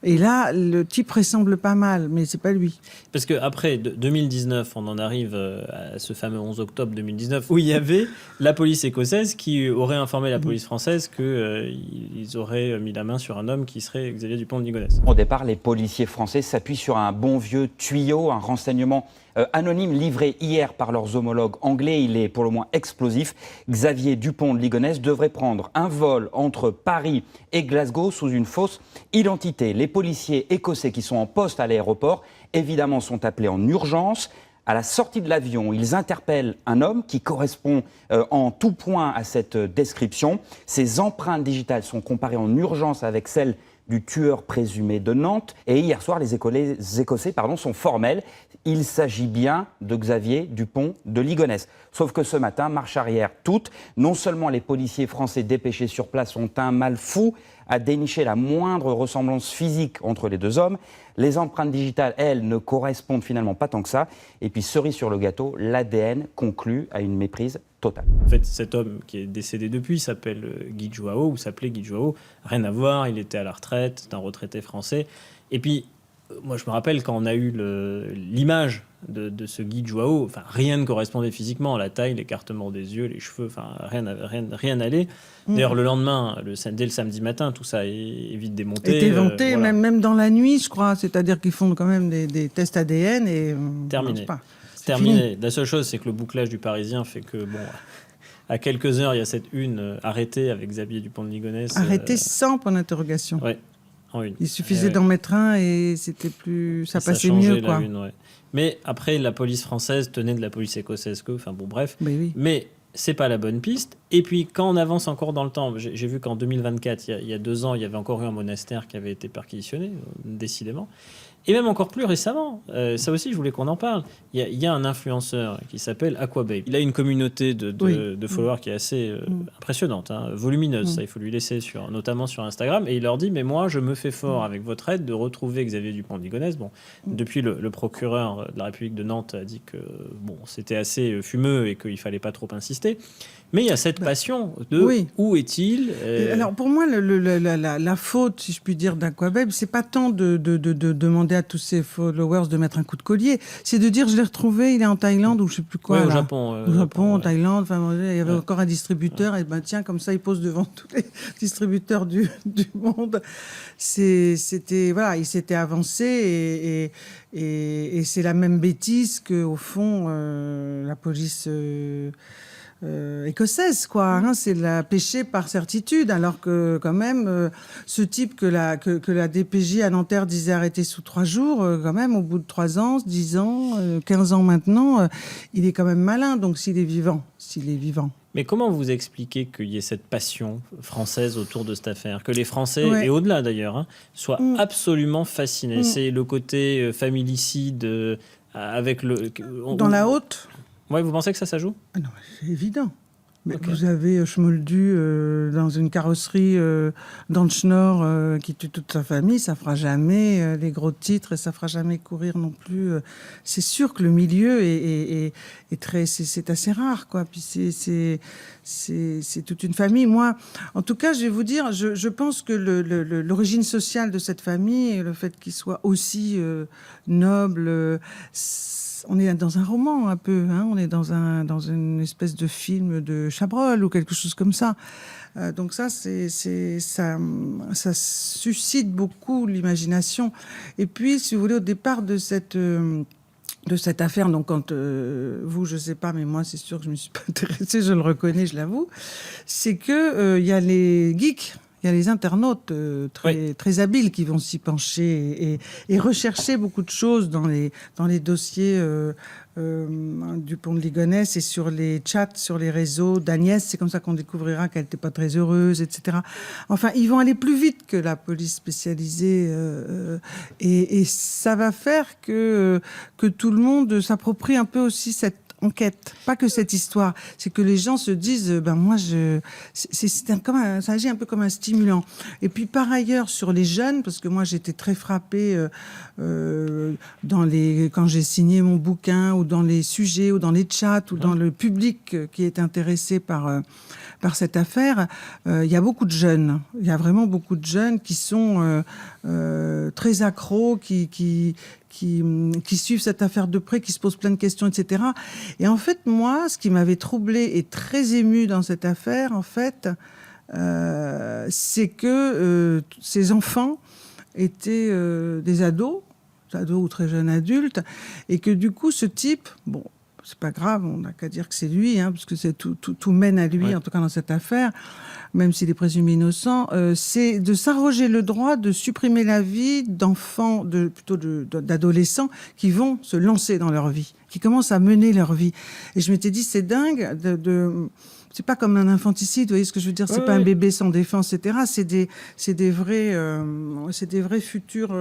Et là, le type ressemble pas mal, mais c'est pas lui. Parce qu'après 2019, on en arrive à ce fameux 11 octobre 2019, où il y avait la police écossaise qui aurait informé la police française qu'ils auraient mis la main sur un homme qui serait Xavier Dupont de Ligonnès. Au départ, les policiers français s'appuient sur un bon vieux tuyau, un renseignement anonyme livré hier par leurs homologues anglais. Il est pour le moins explosif. Xavier Dupont de Ligonnès devrait prendre un vol entre Paris et Glasgow sous une fausse identité. Les policiers écossais qui sont en poste à l'aéroport, évidemment, sont appelés en urgence. À la sortie de l'avion, ils interpellent un homme qui correspond en tout point à cette description. Ses empreintes digitales sont comparées en urgence avec celles du tueur présumé de Nantes. Et hier soir, les Écossais sont formels. Il s'agit bien de Xavier Dupont de Ligonnès. Sauf que ce matin, marche arrière toute. Non seulement les policiers français dépêchés sur place ont un mal fou à dénicher la moindre ressemblance physique entre les 2 hommes. Les empreintes digitales, elles, ne correspondent finalement pas tant que ça. Et puis, cerise sur le gâteau, l'ADN conclut à une méprise totale. En fait, cet homme qui est décédé depuis s'appelle Guy Joao, ou s'appelait Guy Joao. Rien à voir, il était à la retraite, c'est un retraité français. Et puis, moi, je me rappelle quand on a eu l'image de ce Guy Joao, enfin, rien ne correspondait physiquement, la taille, l'écartement des yeux, les cheveux, enfin, rien n'allait. D'ailleurs, le lendemain, dès le samedi matin, tout ça est vite démonté. Et démonté, voilà. même dans la nuit, je crois. C'est-à-dire qu'ils font quand même des tests ADN et... Terminé. Pas. Terminé. La seule chose, c'est que le bouclage du Parisien fait que, bon... À quelques heures, il y a cette une arrêtée avec Xavier Dupont de Ligonnès. Arrêtée sans point d'interrogation. Oui, en une. Il suffisait d'en mettre un et c'était plus... ça passait mieux, quoi. Une, ouais. Mais après, la police française tenait de la police écossaise. Enfin bon, bref. Oui. Mais c'est pas la bonne piste. Et puis, quand on avance encore dans le temps, j'ai vu qu'en 2024, il y a 2 ans, il y avait encore eu un monastère qui avait été perquisitionné, décidément. Et même encore plus récemment, ça aussi, je voulais qu'on en parle. Il y a un influenceur qui s'appelle Aquababe. Il a une communauté de followers qui est assez impressionnante, volumineuse. Ça, il faut lui laisser, notamment sur Instagram. Et il leur dit, mais moi, je me fais fort avec votre aide de retrouver Xavier Dupont de Ligonnès. Bon, depuis, le procureur de la République de Nantes a dit que c'était assez fumeux et qu'il ne fallait pas trop insister. Mais il y a cette passion de où est-il Alors pour moi, la faute, si je puis dire, d'Aquababe, c'est pas tant de demander à tous ses followers de mettre un coup de collier. C'est de dire, je l'ai retrouvé, il est en Thaïlande ou je sais plus quoi. Ouais, là. au Japon. Au Japon, en ouais. Thaïlande. Enfin, il y avait encore un distributeur. Et ben tiens, comme ça, il pose devant tous les distributeurs du monde. C'était voilà, il s'était avancé et c'est la même bêtise que au fond la police. Écossaise, quoi. Hein, c'est la péché par certitude, alors que quand même, ce type que la DPJ à Nanterre disait arrêter sous 3 jours, quand même, au bout de 3 ans, 10 ans, 15 ans maintenant, il est quand même malin. Donc s'il est vivant. Mais comment vous expliquez qu'il y ait cette passion française autour de cette affaire, que les Français, Ouais. et au-delà d'ailleurs, hein, soient absolument fascinés? C'est le côté familicide avec le... Dans la haute. Ouais, vous pensez que ça joue? Ah non, c'est évident. Mais Ok. vous avez Schmoldu dans une carrosserie dans le Schnorr qui tue toute sa famille, ça fera jamais les gros titres et ça fera jamais courir non plus. C'est sûr que le milieu est très, c'est assez rare, quoi. Puis c'est toute une famille. Moi, en tout cas, je vais vous dire, je pense que l'origine sociale de cette famille et le fait qu'il soit aussi noble. On est dans un roman un peu, hein, on est dans une espèce de film de Chabrol ou quelque chose comme ça. Donc ça, ça suscite beaucoup l'imagination. Et puis, si vous voulez, au départ de cette affaire, donc quand vous, je sais pas, mais moi, c'est sûr que je me suis pas intéressée, je le reconnais, je l'avoue, c'est que il y a les geeks. Il y a les internautes très habiles qui vont s'y pencher et rechercher beaucoup de choses dans les dossiers du pont de Ligonnès et sur les chats, sur les réseaux d'Agnès. C'est comme ça qu'on découvrira qu'elle n'était pas très heureuse, etc. Enfin, ils vont aller plus vite que la police spécialisée et ça va faire que tout le monde s'approprie un peu aussi cette enquête, pas que cette histoire, c'est que les gens se disent, ben moi, ça agit un peu comme un stimulant. Et puis par ailleurs sur les jeunes, parce que moi j'étais très frappée quand j'ai signé mon bouquin ou dans les sujets ou dans les chats ou dans le public qui est intéressé par cette affaire, il y a beaucoup de jeunes. Il y a vraiment beaucoup de jeunes qui sont très accros, qui suivent cette affaire de près, qui se posent plein de questions, etc. Et en fait, moi, ce qui m'avait troublée et très émue dans cette affaire, en fait, c'est que ces enfants étaient des ados ou très jeunes adultes, et que du coup, ce type, bon, c'est pas grave, on n'a qu'à dire que c'est lui, hein, parce que tout mène à lui, en tout cas dans cette affaire, même s'il est présumé innocent, c'est de s'arroger le droit de supprimer la vie d'enfants, d'adolescents qui vont se lancer dans leur vie, qui commencent à mener leur vie. Et je m'étais dit, c'est dingue c'est pas comme un infanticide, vous voyez ce que je veux dire, c'est pas un bébé sans défense, etc. C'est des vrais futurs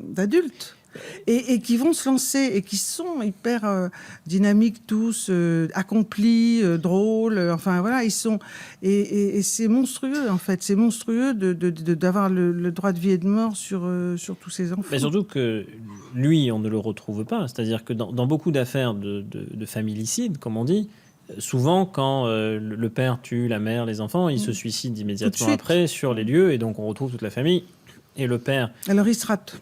d'adultes. Et qui vont se lancer et qui sont hyper dynamiques tous, accomplis, drôles. Enfin voilà, ils sont et c'est monstrueux en fait. C'est monstrueux d'avoir le droit de vie et de mort sur tous ces enfants. Mais surtout que lui, on ne le retrouve pas. C'est-à-dire que dans beaucoup d'affaires de familicide, comme on dit, souvent quand le père tue la mère, les enfants, ils se suicident immédiatement après sur les lieux et donc on retrouve toute la famille et le père. Alors il se rate.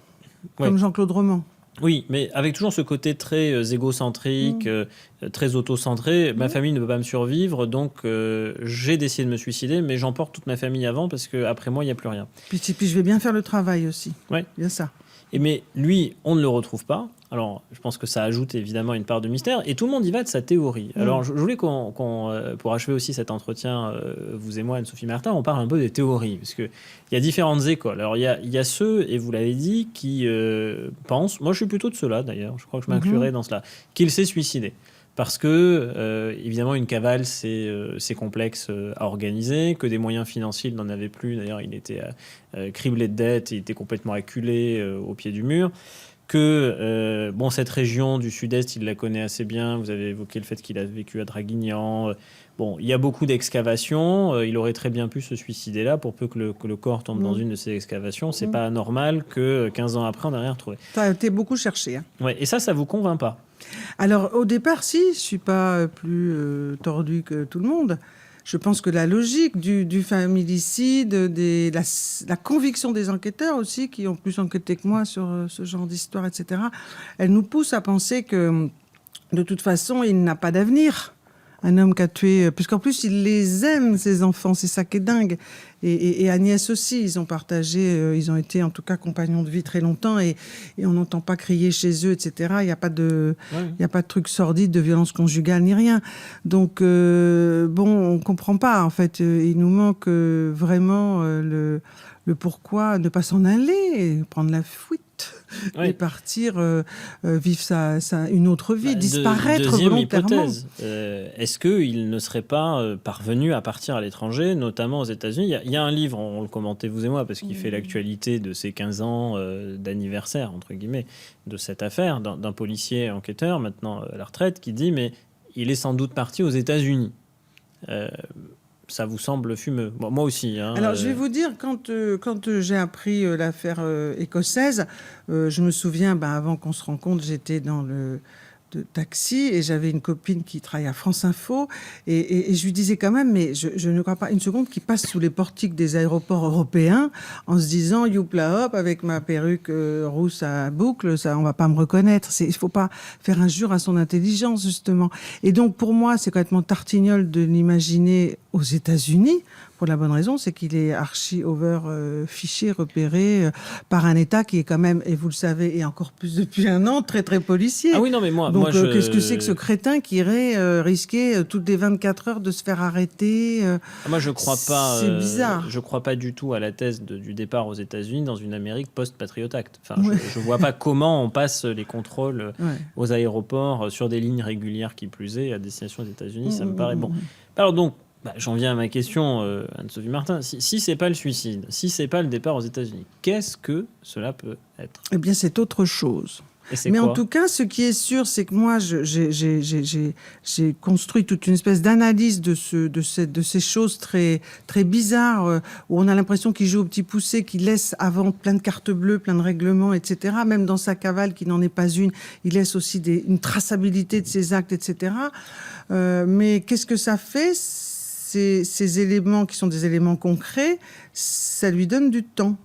Comme Jean-Claude Roman. Oui, mais avec toujours ce côté très égocentrique, très auto-centré. Ma famille ne peut pas me survivre, donc j'ai décidé de me suicider, mais j'emporte toute ma famille avant parce qu'après moi, il n'y a plus rien. Puis je vais bien faire le travail aussi. Oui. Il y a ça. Mais lui, on ne le retrouve pas. Alors, je pense que ça ajoute évidemment une part de mystère. Et tout le monde y va de sa théorie. Alors, je voulais pour achever aussi cet entretien, vous et moi, Anne-Sophie Martin, on parle un peu des théories. Parce qu'il y a différentes écoles. Alors, il y a ceux, et vous l'avez dit, qui pensent, moi je suis plutôt de ceux-là d'ailleurs, je crois que je m'inclurais dans cela, qu'il s'est suicidé. Parce que, évidemment, une cavale, c'est complexe à organiser, que des moyens financiers, il n'en avait plus. D'ailleurs, il était criblé de dettes, il était complètement acculé au pied du mur. Que cette région du Sud-Est, il la connaît assez bien. Vous avez évoqué le fait qu'il a vécu à Draguignan. Il y a beaucoup d'excavations. Il aurait très bien pu se suicider là, pour peu que le corps tombe dans une de ces excavations. C'est pas normal que 15 ans après, on n'ait rien retrouvé. Ça a été beaucoup cherché. Hein. Ouais, et ça vous convainc pas? Alors, au départ, si, je suis pas plus tordu que tout le monde. je pense que la logique du familicide, la conviction des enquêteurs aussi, qui ont plus enquêté que moi sur ce genre d'histoire, etc., elle nous pousse à penser que, de toute façon, il n'a pas d'avenir. Un homme qui a tué... Puisqu'en plus, il les aime, ses enfants. C'est ça qui est dingue. Et Agnès aussi, ils ont partagé... ils ont été, en tout cas, compagnons de vie très longtemps. Et on n'entend pas crier chez eux, etc. Il n'y a pas de... Il y a pas de truc sordide, de violence conjugale, ni rien. Donc, on ne comprend pas, en fait. Il nous manque vraiment le pourquoi ne pas s'en aller, prendre la fuite. Et partir vivre une autre vie, disparaître volontairement. Deuxième hypothèse, est-ce qu'il ne serait pas parvenu à partir à l'étranger, notamment aux États-Unis ? Il y a un livre, on le commentait vous et moi, parce qu'il fait l'actualité de ces 15 ans d'anniversaire, entre guillemets, de cette affaire, d'un policier enquêteur, maintenant à la retraite, qui dit « mais il est sans doute parti aux États-Unis ». Ça vous semble fumeux? Bon, moi aussi. Alors, je vais vous dire, quand j'ai appris l'affaire écossaise, je me souviens, avant qu'on se rencontre, j'étais dans le taxi et j'avais une copine qui travaille à France Info et je lui disais quand même, mais je ne crois pas une seconde qu'il passe sous les portiques des aéroports européens en se disant, youpla hop, avec ma perruque rousse à boucle, ça, on va pas me reconnaître. Il faut pas faire injure à son intelligence, justement. Et donc, pour moi, c'est complètement tartignole de l'imaginer aux États-Unis, pour la bonne raison, c'est qu'il est fiché, repéré par un État qui est quand même, et vous le savez, et encore plus depuis un an, très très policier. Ah oui, non, mais moi, donc qu'est-ce que c'est que ce crétin qui irait risquer toutes les 24 heures de se faire arrêter Moi, je crois pas. C'est bizarre. Je crois pas du tout à la thèse du départ aux États-Unis dans une Amérique post-Patriot Act. Enfin, je vois pas comment on passe les contrôles aux aéroports sur des lignes régulières qui plus est à destination des États-Unis. Ça me paraît bon. Alors donc. J'en viens à ma question, Anne-Sophie Martin. Si c'est pas le suicide, si c'est pas le départ aux États-Unis, qu'est-ce que cela peut être ? Eh bien, c'est autre chose. Mais en tout cas, ce qui est sûr, c'est que moi, j'ai construit toute une espèce d'analyse de ces choses très, très bizarres, où on a l'impression qu'il joue au petit poussé, qu'il laisse avant plein de cartes bleues, plein de règlements, etc. Même dans sa cavale, qui n'en est pas une, il laisse aussi une traçabilité de ses actes, etc. Mais qu'est-ce que ça fait ? Ces éléments qui sont des éléments concrets, ça lui donne du temps.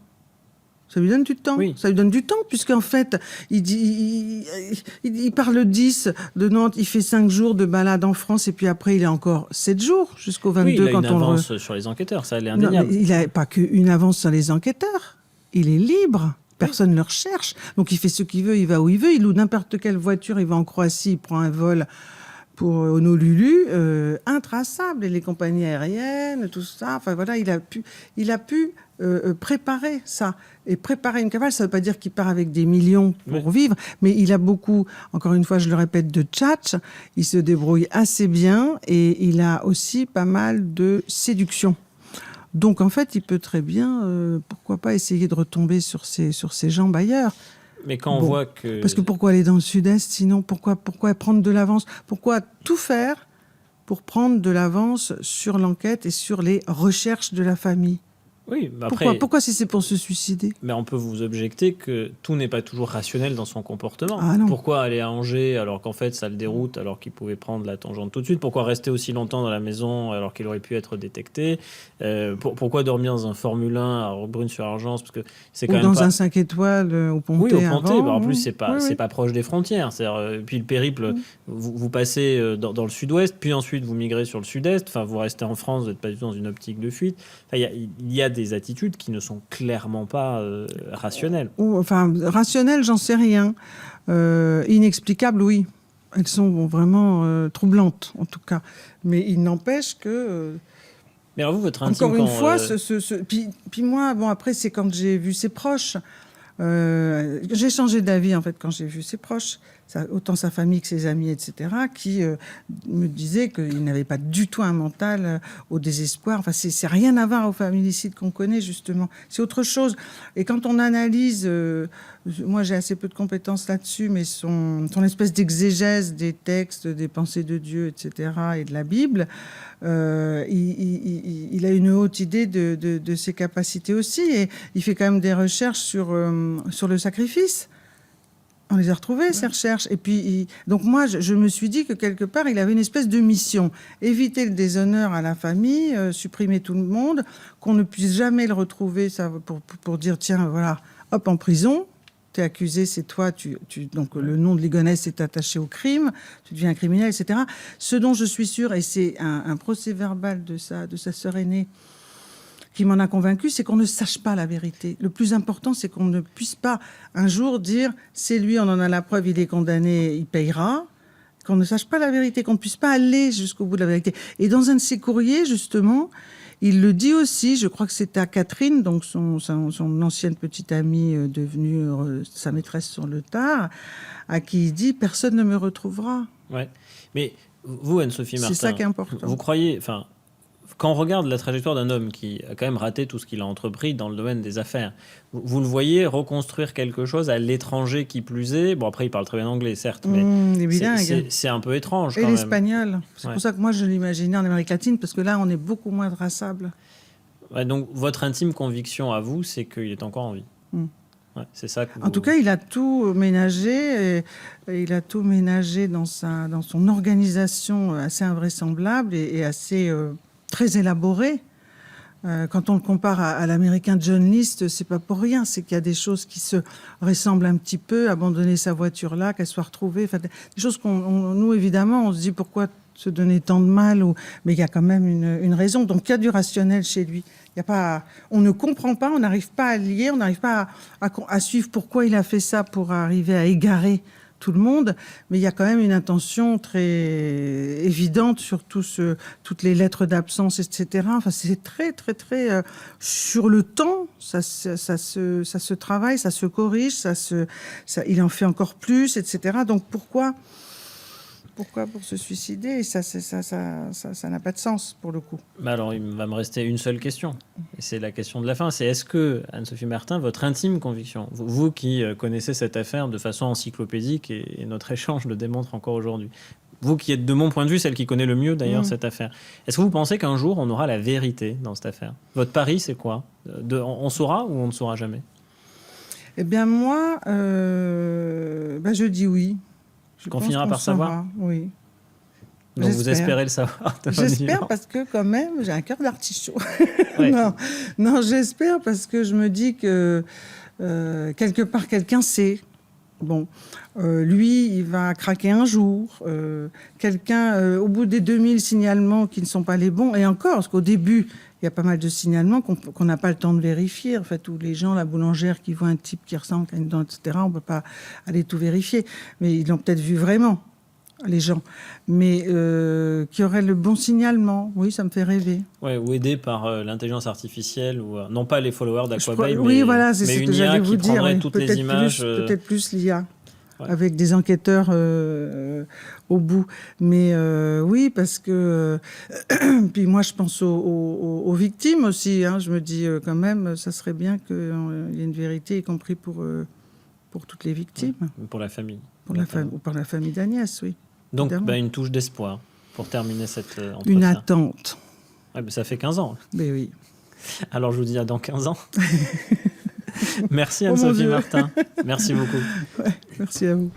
Ça lui donne du temps. Oui. Ça lui donne du temps, puisqu'en fait, il part le 10 de Nantes, il fait 5 jours de balade en France, et puis après, il a encore 7 jours jusqu'au 22. Il a une avance sur les enquêteurs, ça, elle est indéniable. Non, il n'a pas qu'une avance sur les enquêteurs. Il est libre. Personne ne le recherche. Donc, il fait ce qu'il veut, il va où il veut. Il loue n'importe quelle voiture, il va en Croatie, il prend un vol pour Honolulu, intraçable, et les compagnies aériennes, tout ça. Enfin voilà, il a pu préparer ça. Et préparer une cavale, ça ne veut pas dire qu'il part avec des millions pour vivre, mais il a beaucoup, encore une fois, je le répète, de tchatch. Il se débrouille assez bien et il a aussi pas mal de séduction. Donc en fait, il peut très bien, pourquoi pas, essayer de retomber sur ses jambes ailleurs. Mais quand on voit que... Parce que pourquoi aller dans le sud-est sinon ? Pourquoi prendre de l'avance ? Pourquoi tout faire pour prendre de l'avance sur l'enquête et sur les recherches de la famille ? Oui, mais après... Pourquoi si c'est pour se suicider ? Mais on peut vous objecter que tout n'est pas toujours rationnel dans son comportement. Ah non. Pourquoi aller à Angers alors qu'en fait ça le déroute, alors qu'il pouvait prendre la tangente tout de suite ? Pourquoi rester aussi longtemps dans la maison alors qu'il aurait pu être détecté ? Pourquoi dormir dans un Formule 1 à Brune-sur-Argence ? Parce que c'est quand ou même dans pas... un 5 étoiles au Pontet. Oui, au Pontet. Avant, en plus, c'est pas proche des frontières. Puis le périple, vous passez dans le sud-ouest, puis ensuite vous migrez sur le sud-est. Enfin, vous restez en France, vous n'êtes pas du tout dans une optique de fuite. Il y a des attitudes qui ne sont clairement pas rationnelles. Enfin, rationnelles, j'en sais rien. Inexplicables, oui. Elles sont vraiment troublantes, en tout cas. Mais il n'empêche que... Mais alors vous, votre intime... Encore une fois, puis moi, après, c'est quand j'ai vu ses proches. J'ai changé d'avis, en fait, quand j'ai vu ses proches. Autant sa famille que ses amis, etc., qui me disaient qu'il n'avait pas du tout un mental au désespoir. Enfin, c'est rien à voir au féminicide qu'on connaît, justement. C'est autre chose. Et quand on analyse, moi j'ai assez peu de compétences là-dessus, mais son espèce d'exégèse des textes, des pensées de Dieu, etc., et de la Bible, il a une haute idée de ses capacités aussi. Et il fait quand même des recherches sur le sacrifice. On les a retrouvés, ces recherches. Et puis, donc moi, je me suis dit que quelque part, il avait une espèce de mission. Éviter le déshonneur à la famille, supprimer tout le monde, qu'on ne puisse jamais le retrouver ça, pour dire, tiens, voilà, hop, en prison, t'es accusé, c'est toi, donc le nom de Ligonnès est attaché au crime, tu deviens un criminel, etc. Ce dont je suis sûre, et c'est un procès-verbal de sa sœur aînée, qui m'en a convaincu, c'est qu'on ne sache pas la vérité. Le plus important, c'est qu'on ne puisse pas un jour dire c'est lui, on en a la preuve, il est condamné, il payera. Qu'on ne sache pas la vérité, qu'on ne puisse pas aller jusqu'au bout de la vérité. Et dans un de ses courriers, justement, il le dit aussi, je crois que c'est à Catherine, donc son ancienne petite amie devenue sa maîtresse sur le tard, à qui il dit personne ne me retrouvera. Ouais. Mais vous, Anne-Sophie Martin, c'est ça qui est important. Vous croyez, enfin, quand on regarde la trajectoire d'un homme qui a quand même raté tout ce qu'il a entrepris dans le domaine des affaires, vous le voyez reconstruire quelque chose à l'étranger qui plus est. Bon, après, il parle très bien anglais, certes, mais c'est un peu étrange quand même. Et l'espagnol. C'est pour ça que moi, je l'imaginais en Amérique latine, parce que là, on est beaucoup moins traçable. Ouais, donc, votre intime conviction à vous, c'est qu'il est encore en vie. Ouais, c'est ça que En tout cas, il a tout ménagé. Il a tout ménagé dans son organisation assez invraisemblable et assez... très élaboré. Quand on le compare à l'américain John List, c'est pas pour rien. C'est qu'il y a des choses qui se ressemblent un petit peu. Abandonner sa voiture là, qu'elle soit retrouvée. Enfin, des choses nous, évidemment, on se dit pourquoi se donner tant de mal. Mais il y a quand même une raison. Donc, il y a du rationnel chez lui. Il y a pas, on ne comprend pas, on n'arrive pas à lier, on n'arrive pas à suivre pourquoi il a fait ça pour arriver à égarer tout le monde, mais il y a quand même une intention très évidente sur toutes les lettres d'absence, etc. Enfin, c'est très, très, très... sur le temps, ça se travaille, ça se corrige, il en fait encore plus, etc. Donc, pourquoi pour se suicider? Ça n'a pas de sens, pour le coup. Mais alors, il va me rester une seule question. Et c'est la question de la fin. C'est est-ce que, Anne-Sophie Martin, votre intime conviction, vous qui connaissez cette affaire de façon encyclopédique, et notre échange le démontre encore aujourd'hui, vous qui êtes, de mon point de vue, celle qui connaît le mieux, d'ailleurs, cette affaire, est-ce que vous pensez qu'un jour, on aura la vérité dans cette affaire? Votre pari, c'est quoi? On saura ou on ne saura jamais? Eh bien, moi, je dis oui. Qu'on finira par savoir? Oui. Donc vous espérez le savoir? J'espère parce que quand même, j'ai un cœur d'artichaut. Ouais. Non, j'espère parce que je me dis que quelque part, quelqu'un sait. Bon, lui, il va craquer un jour. Quelqu'un, au bout des 2000 signalements qui ne sont pas les bons, et encore, parce qu'au début, il y a pas mal de signalements qu'on n'a pas le temps de vérifier. En fait, où les gens, la boulangère qui voit un type qui ressemble à une dent, etc., on ne peut pas aller tout vérifier. Mais ils l'ont peut-être vu vraiment, les gens. Mais qui aurait le bon signalement, oui, ça me fait rêver. Ouais, ou aidé par l'intelligence artificielle, ou non pas les followers d'Aquabay, oui, voilà, c'est ce une que j'allais IA vous qui dire. prendrait toutes les images. Peut-être plus l'IA. Ouais. Avec des enquêteurs au bout. Mais oui, parce que... puis moi, je pense aux victimes aussi. Hein. Je me dis quand même, ça serait bien qu'il y ait une vérité, y compris pour toutes les victimes. Ouais, pour la famille. Ou pour la famille d'Agnès, oui. Donc, une touche d'espoir pour terminer cette entretien. Une attente. Ouais, mais ça fait 15 ans. Mais oui. Alors, je vous dis à dans 15 ans. Merci Anne-Sophie Martin. Merci beaucoup. Ouais, merci à vous.